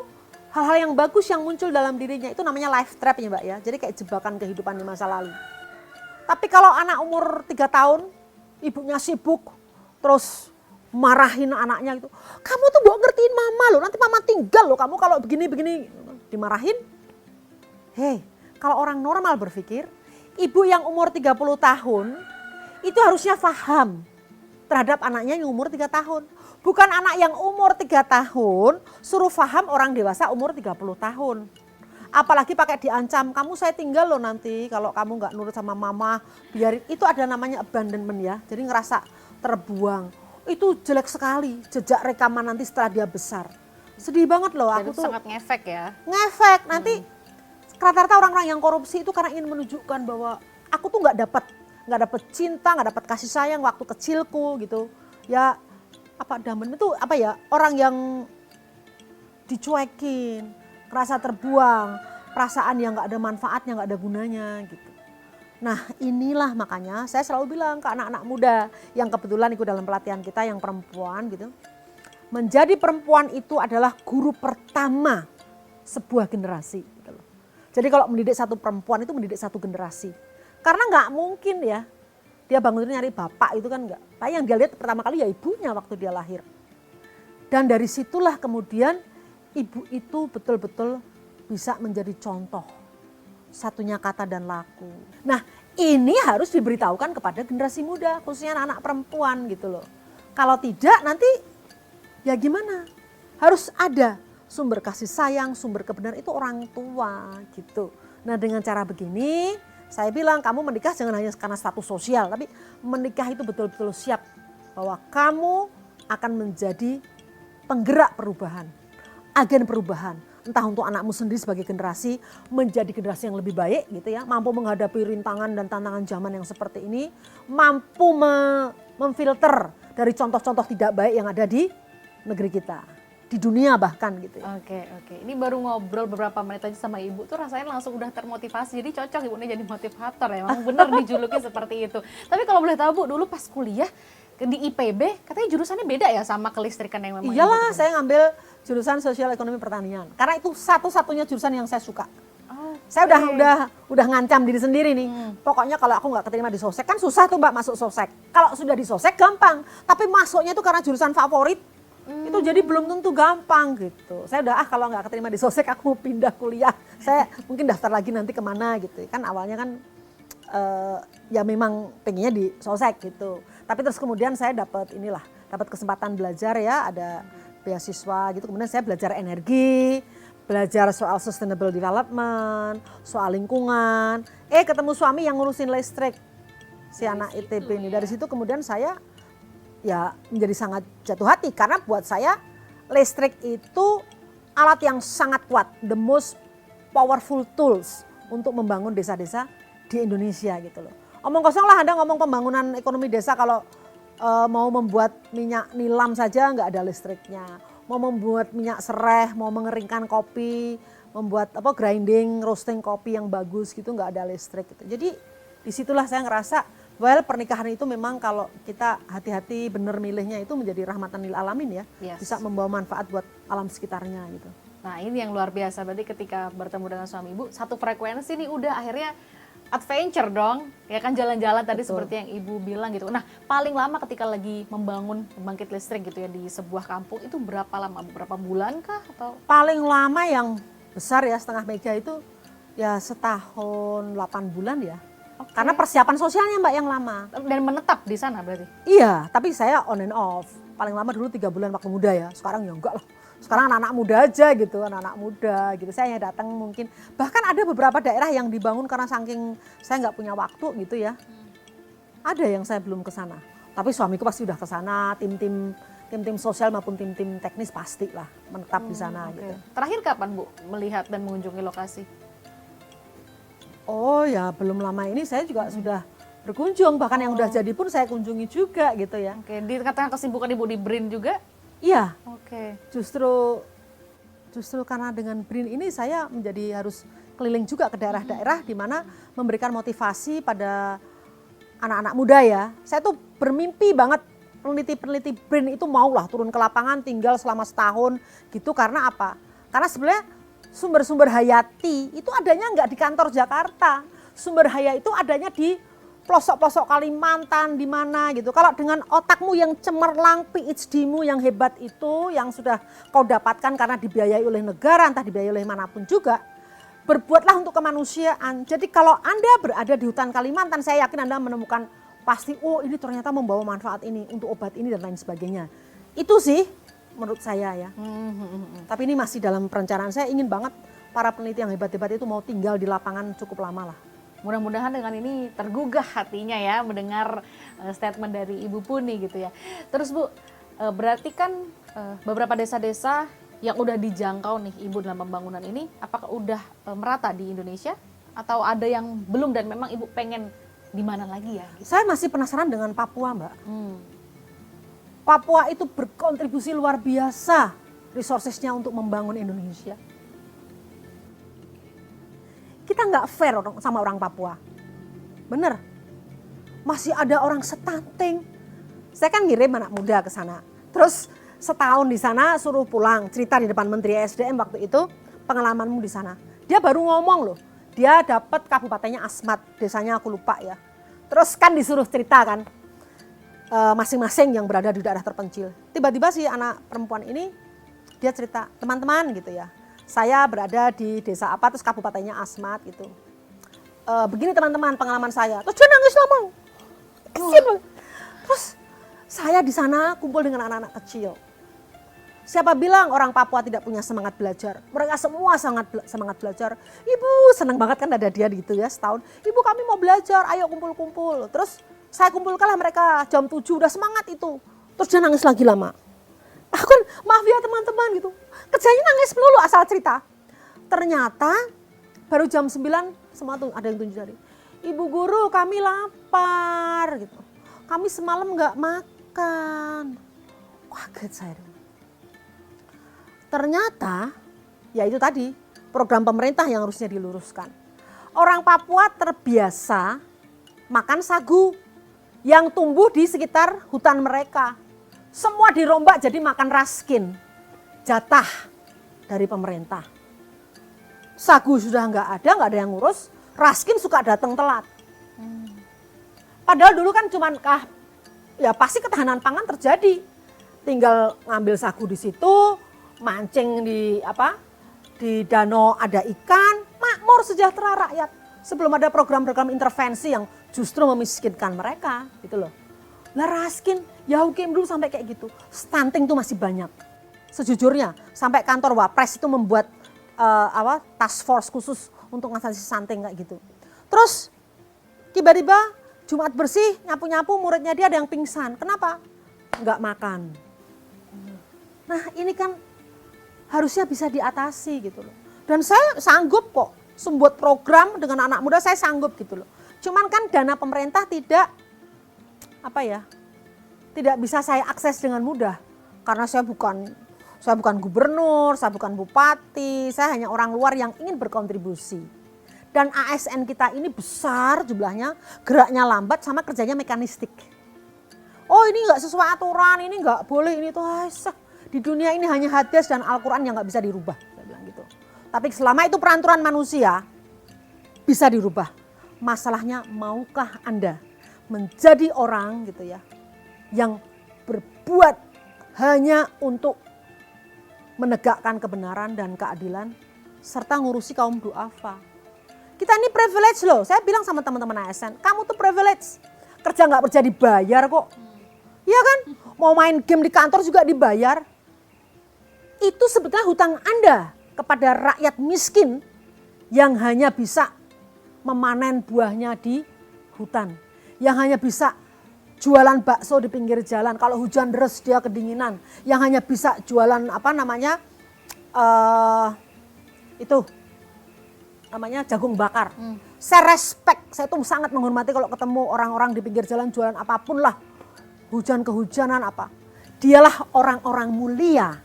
hal-hal yang bagus yang muncul dalam dirinya. Itu namanya life trap ya Mbak ya. Jadi kayak jebakan kehidupan di masa lalu. Tapi kalau anak umur 3 tahun, ibunya sibuk, terus marahin anaknya gitu. Kamu tuh gak ngertiin mama loh, nanti mama tinggal loh kamu kalau begini-begini. Dimarahin. Hei, kalau orang normal berpikir, ibu yang umur 30 tahun itu harusnya paham terhadap anaknya yang umur 3 tahun. Bukan anak yang umur 3 tahun suruh paham orang dewasa umur 30 tahun. Apalagi pakai diancam, kamu saya tinggal loh nanti kalau kamu gak nurut sama mama, biarin. Itu ada namanya abandonment ya, jadi ngerasa terbuang. Itu jelek sekali, jejak rekaman nanti setelah dia besar. Sedih banget loh,
Dan
aku
itu
tuh
sangat ngefek ya.
ngefek. Nanti rata-rata orang-orang yang korupsi itu karena ingin menunjukkan bahwa aku tuh nggak dapat cinta, nggak dapat kasih sayang waktu kecilku gitu. Ya apa damen itu apa ya, orang yang dicuekin, kerasa terbuang, perasaan yang nggak ada manfaatnya, nggak ada gunanya gitu. Nah inilah makanya saya selalu bilang ke anak-anak muda yang kebetulan ikut dalam pelatihan kita yang perempuan gitu. Menjadi perempuan itu adalah guru pertama sebuah generasi. Gitu loh. Jadi kalau mendidik satu perempuan itu mendidik satu generasi. Karena nggak mungkin ya dia bangun itu nyari bapak itu kan nggak. Tapi yang dia lihat pertama kali ya ibunya waktu dia lahir. Dan dari situlah kemudian ibu itu betul-betul bisa menjadi contoh. Satunya kata dan laku. Nah ini harus diberitahukan kepada generasi muda, khususnya anak-anak perempuan gitu loh. Kalau tidak nanti ya gimana? Harus ada sumber kasih sayang, sumber kebenaran itu orang tua gitu. Nah dengan cara begini saya bilang kamu menikah jangan hanya karena status sosial. Tapi menikah itu betul-betul siap bahwa kamu akan menjadi penggerak perubahan, agen perubahan. Entah untuk anakmu sendiri sebagai generasi menjadi generasi yang lebih baik gitu ya. Mampu menghadapi rintangan dan tantangan zaman yang seperti ini. Mampu memfilter dari contoh-contoh tidak baik yang ada di negeri kita. Di dunia bahkan gitu ya.
Oke. Ini baru ngobrol beberapa menit aja sama ibu tuh rasanya langsung udah termotivasi. Jadi cocok ibu ini jadi motivator ya. Memang benar dijuluki seperti itu. Tapi kalau boleh tahu Bu, dulu pas kuliah di IPB katanya jurusannya beda ya sama kelistrikan yang memang.
Iyalah, saya ngambil jurusan sosial ekonomi pertanian. Karena itu satu-satunya jurusan yang saya suka. Saya udah ngancam diri sendiri nih. Pokoknya kalau aku nggak keterima di sosek kan susah tuh Mbak masuk sosek. Kalau sudah di sosek gampang. Tapi masuknya tuh karena jurusan favorit. Itu jadi belum tentu gampang gitu. Saya udah kalau nggak keterima di sosek aku mau pindah kuliah. Saya mungkin daftar lagi nanti kemana gitu. Kan awalnya kan ya memang pengennya di sosek gitu. Tapi terus kemudian saya dapat kesempatan belajar ya, ada beasiswa gitu. Kemudian saya belajar energi, belajar soal sustainable development, soal lingkungan. Ketemu suami yang ngurusin listrik si anak ITB ini. Dari situ kemudian saya ya menjadi sangat jatuh hati karena buat saya listrik itu alat yang sangat kuat, the most powerful tools untuk membangun desa-desa di Indonesia gitu loh. Omong kosong lah Anda ngomong pembangunan ekonomi desa kalau mau membuat minyak nilam saja nggak ada listriknya. Mau membuat minyak sereh, mau mengeringkan kopi, membuat grinding, roasting kopi yang bagus gitu nggak ada listrik gitu. Jadi disitulah saya ngerasa pernikahan itu memang kalau kita hati-hati bener milihnya itu menjadi rahmatan lil alamin ya.
Yes.
Bisa membawa manfaat buat alam sekitarnya gitu.
Nah ini yang luar biasa, berarti ketika bertemu dengan suami ibu satu frekuensi nih udah akhirnya adventure dong, ya kan jalan-jalan tadi seperti yang ibu bilang gitu. Nah paling lama ketika lagi membangun pembangkit listrik gitu ya di sebuah kampung itu berapa lama? Berapa bulan kah? Atau?
Paling lama yang besar ya setengah mega itu ya setahun 8 bulan ya. Okay. Karena persiapan sosialnya Mbak yang lama.
Dan menetap di sana berarti?
Iya, tapi saya on and off. Paling lama dulu 3 bulan waktu muda ya, sekarang ya enggak lah. Sekarang anak-anak muda aja gitu, anak-anak muda gitu. Saya hanya datang mungkin, bahkan ada beberapa daerah yang dibangun karena saking saya nggak punya waktu gitu ya. Ada yang saya belum ke sana. Tapi suamiku pasti udah ke sana, tim-tim sosial maupun tim-tim teknis pasti lah menetap di sana gitu.
Terakhir kapan Bu melihat dan mengunjungi lokasi?
Oh ya belum lama ini saya juga sudah berkunjung, bahkan yang udah jadi pun saya kunjungi juga gitu ya.
Oke, di tengah-tengah kesibukan Ibu di BRIN juga?
Iya,
Oke.
justru karena dengan BRIN ini saya menjadi harus keliling juga ke daerah-daerah di mana memberikan motivasi pada anak-anak muda ya. Saya tuh bermimpi banget peneliti-peneliti BRIN itu maulah turun ke lapangan tinggal selama setahun gitu, karena apa? Karena sebenarnya sumber-sumber hayati itu adanya nggak di kantor Jakarta. Sumber haya itu adanya di pelosok-pelosok Kalimantan, di mana gitu. Kalau dengan otakmu yang cemerlang, PhD-mu yang hebat itu, yang sudah kau dapatkan karena dibiayai oleh negara, entah dibiayai oleh manapun juga, berbuatlah untuk kemanusiaan. Jadi kalau Anda berada di hutan Kalimantan, saya yakin Anda menemukan pasti, oh ini ternyata membawa manfaat ini, untuk obat ini dan lain sebagainya. Itu sih menurut saya ya. Tapi ini masih dalam perencanaan. Saya ingin banget para peneliti yang hebat-hebat itu mau tinggal di lapangan cukup lama lah.
Mudah-mudahan dengan ini tergugah hatinya ya mendengar statement dari Ibu Puni gitu ya. Terus Bu, berarti kan beberapa desa-desa yang udah dijangkau nih Ibu dalam pembangunan ini, apakah udah merata di Indonesia atau ada yang belum dan memang Ibu pengen di mana lagi ya? Gitu?
Saya masih penasaran dengan Papua, Mbak. Papua itu berkontribusi luar biasa resourcesnya untuk membangun Indonesia. Kita nggak fair sama orang Papua. Bener. Masih ada orang stunting. Saya kan ngirim anak muda ke sana. Terus setahun di sana suruh pulang. Cerita di depan Menteri SDM waktu itu, pengalamanmu di sana. Dia baru ngomong loh. Dia dapat kabupatennya Asmat, desanya aku lupa ya. Terus kan disuruh cerita kan, masing-masing yang berada di daerah terpencil. Tiba-tiba si anak perempuan ini, dia cerita, teman-teman gitu ya. Saya berada di desa apa, terus kabupatennya Asmat gitu. Begini teman-teman pengalaman saya. Terus dia nangis lama. Terus saya di sana kumpul dengan anak-anak kecil. Siapa bilang orang Papua tidak punya semangat belajar? Mereka semua semangat belajar. Ibu senang banget kan ada dia gitu ya setahun. Ibu kami mau belajar, ayo kumpul-kumpul. Terus saya kumpulkanlah mereka jam 7 udah semangat itu. Terus dia nangis lagi lama. Aku kan maaf ya teman-teman gitu. Kerjanya nangis melulu asal cerita. Ternyata baru jam 9 semua tuh ada yang tunjuk jari. Ibu guru kami lapar gitu. Kami semalam nggak makan. Kaget saya. Ternyata ya itu tadi program pemerintah yang harusnya diluruskan. Orang Papua terbiasa makan sagu yang tumbuh di sekitar hutan mereka. Semua dirombak jadi makan raskin, jatah dari pemerintah. Sagu sudah nggak ada yang ngurus, raskin suka datang telat. Padahal dulu kan cuman ya pasti ketahanan pangan terjadi. Tinggal ngambil sagu di situ, mancing di danau ada ikan, makmur sejahtera rakyat. Sebelum ada program-program intervensi yang justru memiskinkan mereka, gitu loh. Lah raskin, Yahukim dulu sampai kayak gitu. Stunting tuh masih banyak. Sejujurnya, sampai kantor Wapres itu membuat task force khusus untuk ngatasi stunting kayak gitu. Terus tiba-tiba Jumat bersih, nyapu-nyapu muridnya dia ada yang pingsan. Kenapa? Nggak makan. Nah ini kan harusnya bisa diatasi gitu loh. Dan saya sanggup kok membuat program dengan anak muda, saya sanggup gitu loh. Cuman kan dana pemerintah tidak bisa saya akses dengan mudah. Karena saya bukan gubernur, saya bukan bupati, saya hanya orang luar yang ingin berkontribusi. Dan ASN kita ini besar jumlahnya, geraknya lambat sama kerjanya mekanistik. Oh ini nggak sesuai aturan, ini nggak boleh, ini tuh di dunia ini hanya hadis dan Al-Quran yang nggak bisa dirubah. Saya bilang gitu. Tapi selama itu peraturan manusia bisa dirubah. Masalahnya maukah Anda menjadi orang gitu ya yang berbuat hanya untuk menegakkan kebenaran dan keadilan serta ngurusi kaum duafa. Kita ini privilege loh. Saya bilang sama teman-teman ASN, kamu tuh privilege. Kerja nggak kerja dibayar kok. Iya kan? Mau main game di kantor juga dibayar. Itu sebetulnya hutang Anda kepada rakyat miskin yang hanya bisa memanen buahnya di hutan. Yang hanya bisa jualan bakso di pinggir jalan. Kalau hujan deras dia kedinginan. Yang hanya bisa jualan jagung bakar. Saya respect, saya tuh sangat menghormati kalau ketemu orang-orang di pinggir jalan jualan apapun lah. Hujan kehujanan apa. Dialah orang-orang mulia.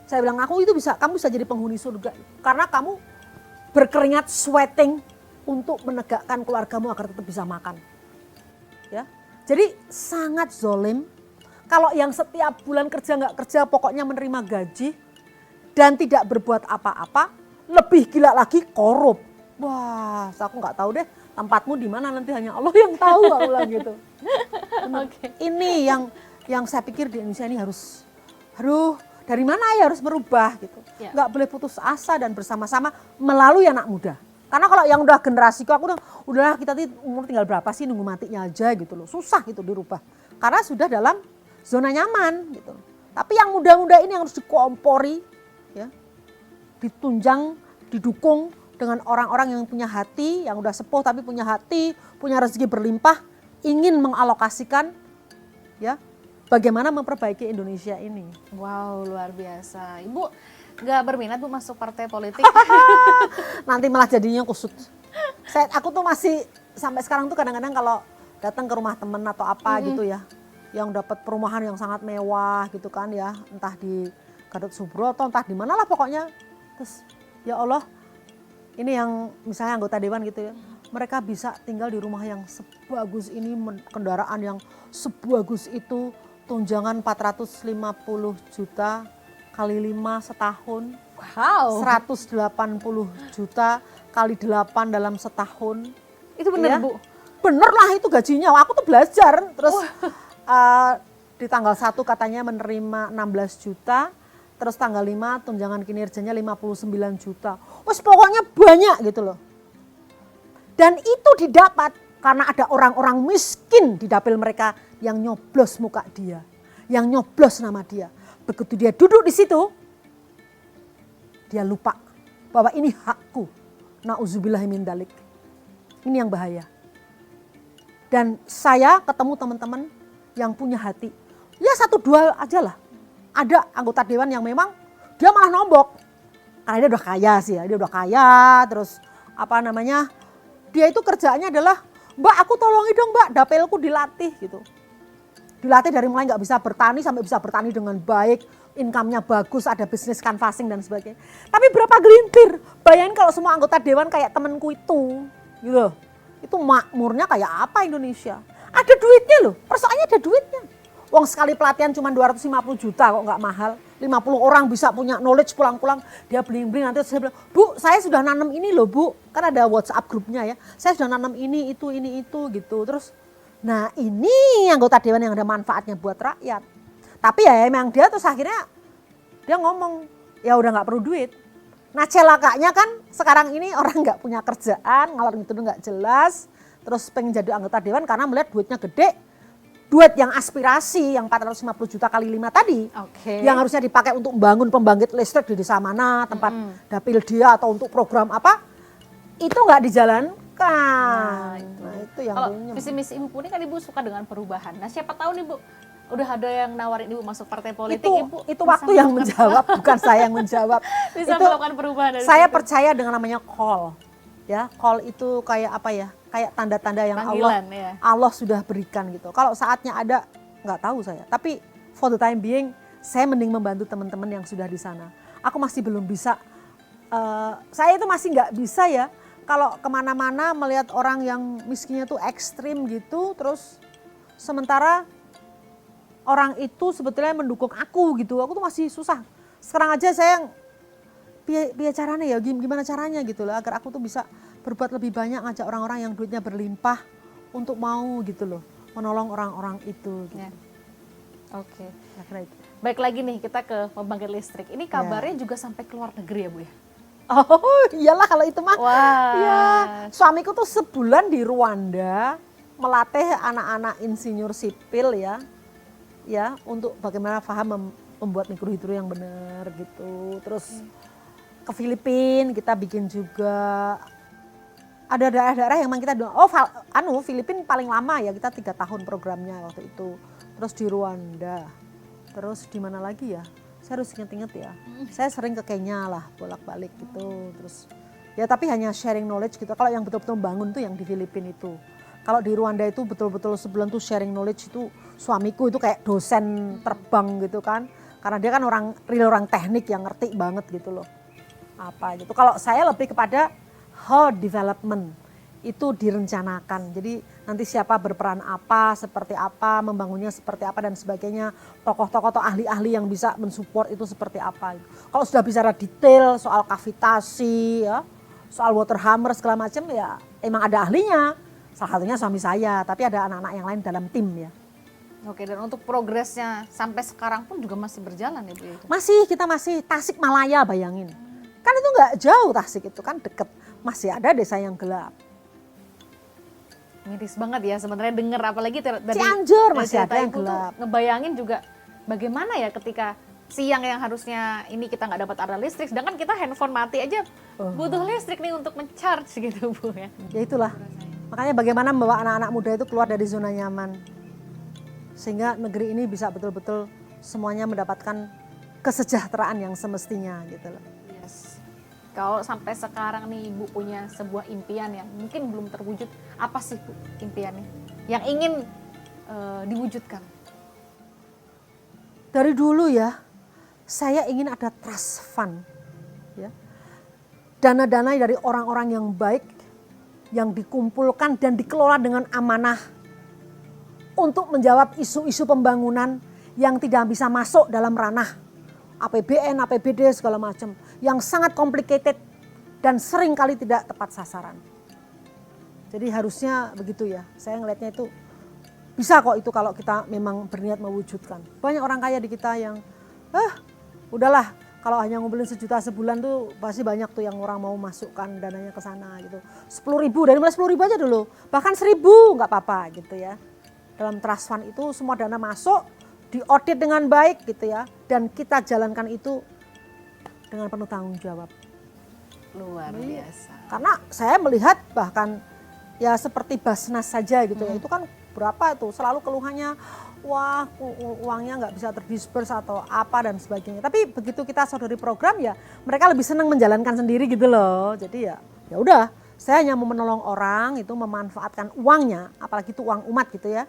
Saya bilang, kamu bisa jadi penghuni surga. Karena kamu berkeringat sweating untuk menegakkan keluargamu agar tetap bisa makan. Ya, jadi sangat zolim. Kalau yang setiap bulan kerja nggak kerja, pokoknya menerima gaji dan tidak berbuat apa-apa, lebih gila lagi korup. Wah, aku nggak tahu deh tempatmu di mana, nanti hanya Allah yang tahu, aku bilang gitu.
Oke.
Ini yang saya pikir di Indonesia ini harus, aduh, dari mana ya harus berubah gitu.
Ya.
Nggak boleh putus asa dan bersama-sama melalui anak muda. Karena kalau yang udah generasiku, aku udahlah kita umur tinggal berapa sih, nunggu matinya aja gitu loh. Susah gitu dirubah. Karena sudah dalam zona nyaman gitu. Tapi yang muda-muda ini yang harus dikompori, ya, ditunjang, didukung dengan orang-orang yang punya hati, yang udah sepuh tapi punya hati, punya rezeki berlimpah, ingin mengalokasikan, ya, bagaimana memperbaiki Indonesia ini.
Wow, luar biasa. Ibu nggak berminat Bu masuk partai politik?
Nanti malah jadinya kusut. Aku tuh masih sampai sekarang tuh kadang-kadang kalau datang ke rumah temen atau apa gitu ya, yang dapat perumahan yang sangat mewah gitu kan ya, entah di Gatot Subroto, entah di mana lah pokoknya. Terus ya Allah, ini yang misalnya anggota dewan gitu ya, mereka bisa tinggal di rumah yang sebagus ini, kendaraan yang sebagus itu, tunjangan 450 juta kali 5 setahun.
Wow.
180 juta kali 8 dalam setahun.
Itu bener
Ya.
Bu?
Bener lah itu gajinya. Aku tuh belajar. Terus di tanggal 1 katanya menerima 16 juta. Terus tanggal 5 tunjangan kinerjanya 59 juta. Wes pokoknya banyak gitu loh. Dan itu didapat karena ada orang-orang miskin di dapil mereka yang nyoblos muka dia. Yang nyoblos nama dia. Begitu dia duduk di situ, dia lupa bahwa ini hakku. Na'udzubillahi min dalik. Ini yang bahaya. Dan saya ketemu teman-teman yang punya hati. Ya 1-2 aja lah. Ada anggota dewan yang memang dia malah nombok. Karena dia udah kaya sih ya. Dia udah kaya, terus apa namanya, dia itu kerjaannya adalah, Mbak aku tolongi dong Mbak, dapilku dilatih gitu. Dilatih dari mulai nggak bisa bertani sampai bisa bertani dengan baik, income-nya bagus, ada bisnis canvassing dan sebagainya. Tapi berapa gelintir, bayangin kalau semua anggota dewan kayak temenku itu, gitu. Itu makmurnya kayak apa Indonesia? Ada duitnya loh, persoalannya ada duitnya. Wong sekali pelatihan cuma 250 juta kok nggak mahal. 50 orang bisa punya knowledge pulang-pulang, dia bling-bling nanti saya bilang, Bu saya sudah nanam ini loh Bu. Kan ada WhatsApp grupnya ya, saya sudah nanam ini itu gitu. Terus nah ini anggota dewan yang ada manfaatnya buat rakyat. Tapi ya emang dia terus akhirnya dia ngomong ya udah nggak perlu duit. Nah celakanya kan sekarang ini orang nggak punya kerjaan, ngalor gitu nggak jelas. Terus pengen jadi anggota dewan karena melihat duitnya gede. Duit yang aspirasi yang 450 juta kali 5 tadi.
Oke.
Yang harusnya dipakai untuk membangun pembangkit listrik di desa mana, tempat dapil dia atau untuk program apa. Itu nggak dijalankan. Nah, itu yang
Kalau
punya.
visi misi Ibu ini kan Ibu suka dengan perubahan. Nah siapa tahu nih Bu, udah ada yang nawarin Ibu masuk partai politik, Ibu
Itu
bisa
waktu yang
melakukan-
menjawab, bukan saya yang menjawab.
bisa
Itu
melakukan perubahan dari
saya
situ.
percaya dengan namanya call. Ya, call itu kayak apa ya? Kayak tanda-tanda yang
Panggilan, ya.
Allah sudah berikan gitu. Kalau saatnya ada, nggak tahu saya. Tapi for the time being, saya mending membantu teman-teman yang sudah di sana. Aku masih belum bisa. Saya itu masih nggak bisa ya. Kalau kemana-mana melihat orang yang miskinnya tuh ekstrim gitu, terus sementara orang itu sebetulnya mendukung aku gitu. Aku tuh masih susah. Sekarang aja saya biar caranya ya, gimana caranya gitu loh agar aku tuh bisa berbuat lebih banyak, ngajak orang-orang yang duitnya berlimpah untuk mau gitu loh menolong orang-orang itu gitu.
Ya. Oke.
Kira-kira itu.
Baik lagi nih kita ke pembangkit listrik. Ini kabarnya juga sampai ke luar negeri ya Bu ya?
Oh iyalah kalau itu mah.
Wah.
Ya, suamiku tuh sebulan di Rwanda melatih anak-anak insinyur sipil ya. Ya, untuk bagaimana paham membuat mikrohidro yang benar gitu. Terus ke Filipina kita bikin juga. Ada daerah-daerah yang memang kita Filipina paling lama ya, kita 3 tahun programnya waktu itu. Terus di Rwanda. Terus di mana lagi ya? Saya harus inget-inget ya. Saya sering ke Kenya lah bolak-balik gitu. Terus Ya tapi hanya sharing knowledge gitu. Kalau yang betul-betul bangun tuh yang di Filipina itu. Kalau di Rwanda itu betul-betul sebulan tuh sharing knowledge itu suamiku itu kayak dosen terbang gitu kan. Karena dia kan orang teknik yang ngerti banget gitu loh. Apa gitu. Kalau saya lebih kepada how development itu direncanakan. Jadi nanti siapa berperan apa, seperti apa, membangunnya seperti apa dan sebagainya. Tokoh-tokoh atau ahli-ahli yang bisa mensupport itu seperti apa. Kalau sudah bicara detail soal kavitasi ya, soal water hammer segala macam ya emang ada ahlinya. Salah satunya suami saya, tapi ada anak-anak yang lain dalam tim ya.
Oke, dan untuk progresnya sampai sekarang pun juga masih berjalan ya Bu? Itu?
Kita masih Tasikmalaya bayangin. Kan itu nggak jauh Tasik itu kan deket. Masih ada desa yang gelap.
Miris banget ya sebenarnya denger apalagi dari
Cianjur masih
cerita
ada yang
Ibu tuh
gelap.
ngebayangin juga bagaimana ya ketika siang yang harusnya ini kita nggak dapat aliran listrik, sedangkan kita handphone mati aja butuh listrik nih untuk men-charge gitu Bu ya.
Ya itulah. Makanya bagaimana membawa anak-anak muda itu keluar dari zona nyaman. Sehingga negeri ini bisa betul-betul semuanya mendapatkan kesejahteraan yang semestinya gitu loh.
Yes. Kalau sampai sekarang nih Ibu punya sebuah impian yang mungkin belum terwujud, apa sih Bu impiannya? Yang ingin diwujudkan?
Dari dulu ya, saya ingin ada trust fund. Ya. Dana-dana dari orang-orang yang baik, yang dikumpulkan dan dikelola dengan amanah untuk menjawab isu-isu pembangunan yang tidak bisa masuk dalam ranah APBN, APBD segala macam yang sangat complicated dan sering kali tidak tepat sasaran. Jadi harusnya begitu ya. Saya ngelihatnya itu bisa kok itu kalau kita memang berniat mewujudkan. Banyak orang kaya di kita yang udahlah kalau hanya ngumpulin 1 juta sebulan tuh pasti banyak tuh yang orang mau masukkan dananya ke sana gitu. 10.000 dari mulai 10.000 aja dulu. Bahkan 1.000 nggak apa-apa gitu ya. Dalam trust fund itu semua dana masuk, diaudit dengan baik gitu ya. Dan kita jalankan itu dengan penuh tanggung jawab.
Luar biasa.
Karena saya melihat bahkan ya seperti Basnas saja gitu ya. Itu kan berapa tuh selalu keluhannya wah uangnya nggak bisa terdisperse atau apa dan sebagainya. Tapi begitu kita sodori program ya mereka lebih senang menjalankan sendiri gitu loh. Jadi ya udah saya hanya mau menolong orang itu memanfaatkan uangnya apalagi itu uang umat gitu ya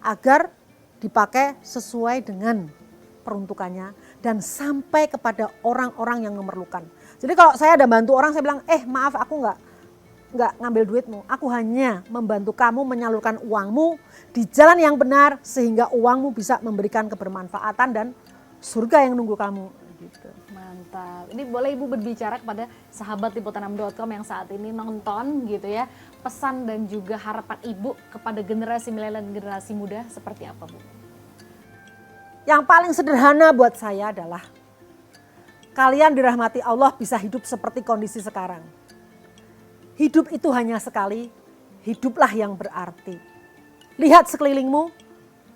agar dipakai sesuai dengan peruntukannya dan sampai kepada orang-orang yang memerlukan. Jadi kalau saya ada bantu orang saya bilang maaf aku nggak ngambil duitmu, aku hanya membantu kamu menyalurkan uangmu di jalan yang benar sehingga uangmu bisa memberikan kebermanfaatan dan surga yang nunggu kamu. Gitu.
Mantap. Ini boleh Ibu berbicara kepada sahabat liputan6.com yang saat ini nonton gitu ya. Pesan dan juga harapan Ibu kepada generasi milenial dan generasi muda seperti apa Bu?
Yang paling sederhana buat saya adalah kalian dirahmati Allah bisa hidup seperti kondisi sekarang. Hidup itu hanya sekali, hiduplah yang berarti. Lihat sekelilingmu,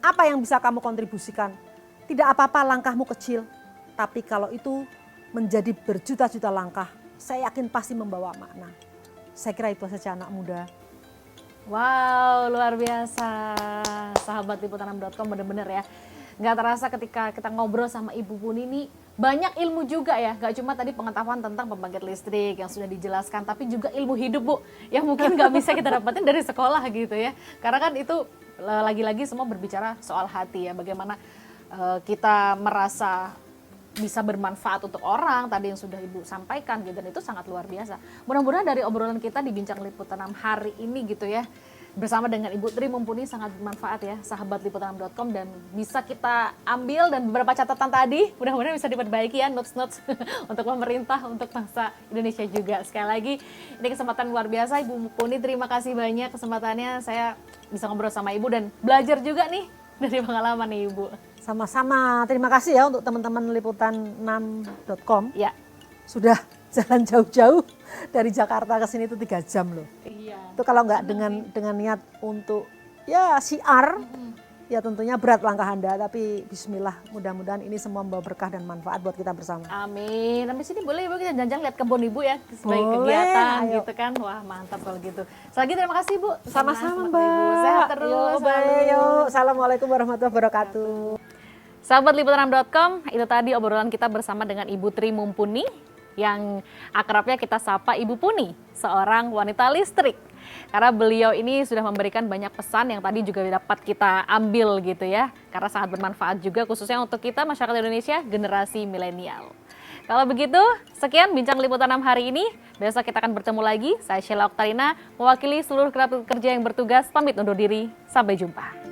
apa yang bisa kamu kontribusikan. Tidak apa-apa langkahmu kecil, tapi kalau itu menjadi berjuta-juta langkah, saya yakin pasti membawa makna. Saya kira itu saja anak muda.
Wow, luar biasa. Sahabat liputan6.com bener-bener ya. Nggak terasa ketika kita ngobrol sama Ibu Puni ini banyak ilmu juga ya. Nggak cuma tadi pengetahuan tentang pembangkit listrik yang sudah dijelaskan, tapi juga ilmu hidup Bu. Yang mungkin nggak bisa kita dapatin dari sekolah gitu ya. Karena kan itu lagi-lagi semua berbicara soal hati ya. Bagaimana kita merasa bisa bermanfaat untuk orang tadi yang sudah Ibu sampaikan gitu, dan itu sangat luar biasa. Mudah-mudahan dari obrolan kita di Bincang Liputan 6 hari ini gitu ya bersama dengan Ibu Tri Mumpuni sangat bermanfaat ya sahabat liputan6.com, dan bisa kita ambil dan beberapa catatan tadi mudah-mudahan bisa diperbaiki ya notes-notes untuk pemerintah, untuk bangsa Indonesia juga. Sekali lagi ini kesempatan luar biasa Ibu Mumpuni, terima kasih banyak kesempatannya saya bisa ngobrol sama Ibu dan belajar juga nih dari pengalaman nih Ibu.
Sama-sama, terima kasih ya untuk teman-teman liputan6.com.
Ya.
Sudah jalan jauh-jauh dari Jakarta ke sini itu 3 jam loh.
Iya.
Itu kalau nggak dengan niat untuk ya siar, ya tentunya berat langkah Anda. Tapi bismillah, mudah-mudahan ini semua membawa berkah dan manfaat buat kita bersama.
Amin. Habis ini boleh Ibu kita jalan-jalan lihat kebun Ibu ya sebagai
Boleh,
kegiatan
ayo.
gitu kan. Wah mantap kalau gitu. Sekali lagi terima kasih Bu.
Sama-sama
Senang
Mbak.
Ibu. Sehat terus.
Yuk, baik, yuk. Assalamualaikum warahmatullahi wabarakatuh.
Sahabat liputan6.com, itu tadi obrolan kita bersama dengan Ibu Tri Mumpuni yang akrabnya kita sapa Ibu Puni, seorang wanita listrik. Karena beliau ini sudah memberikan banyak pesan yang tadi juga dapat kita ambil gitu ya. Karena sangat bermanfaat juga khususnya untuk kita masyarakat Indonesia generasi milenial. Kalau begitu, sekian Bincang Liputan 6 hari ini. Besok kita akan bertemu lagi. Saya Sheila Oktarina, mewakili seluruh kerabat kerja yang bertugas, pamit undur diri. Sampai jumpa.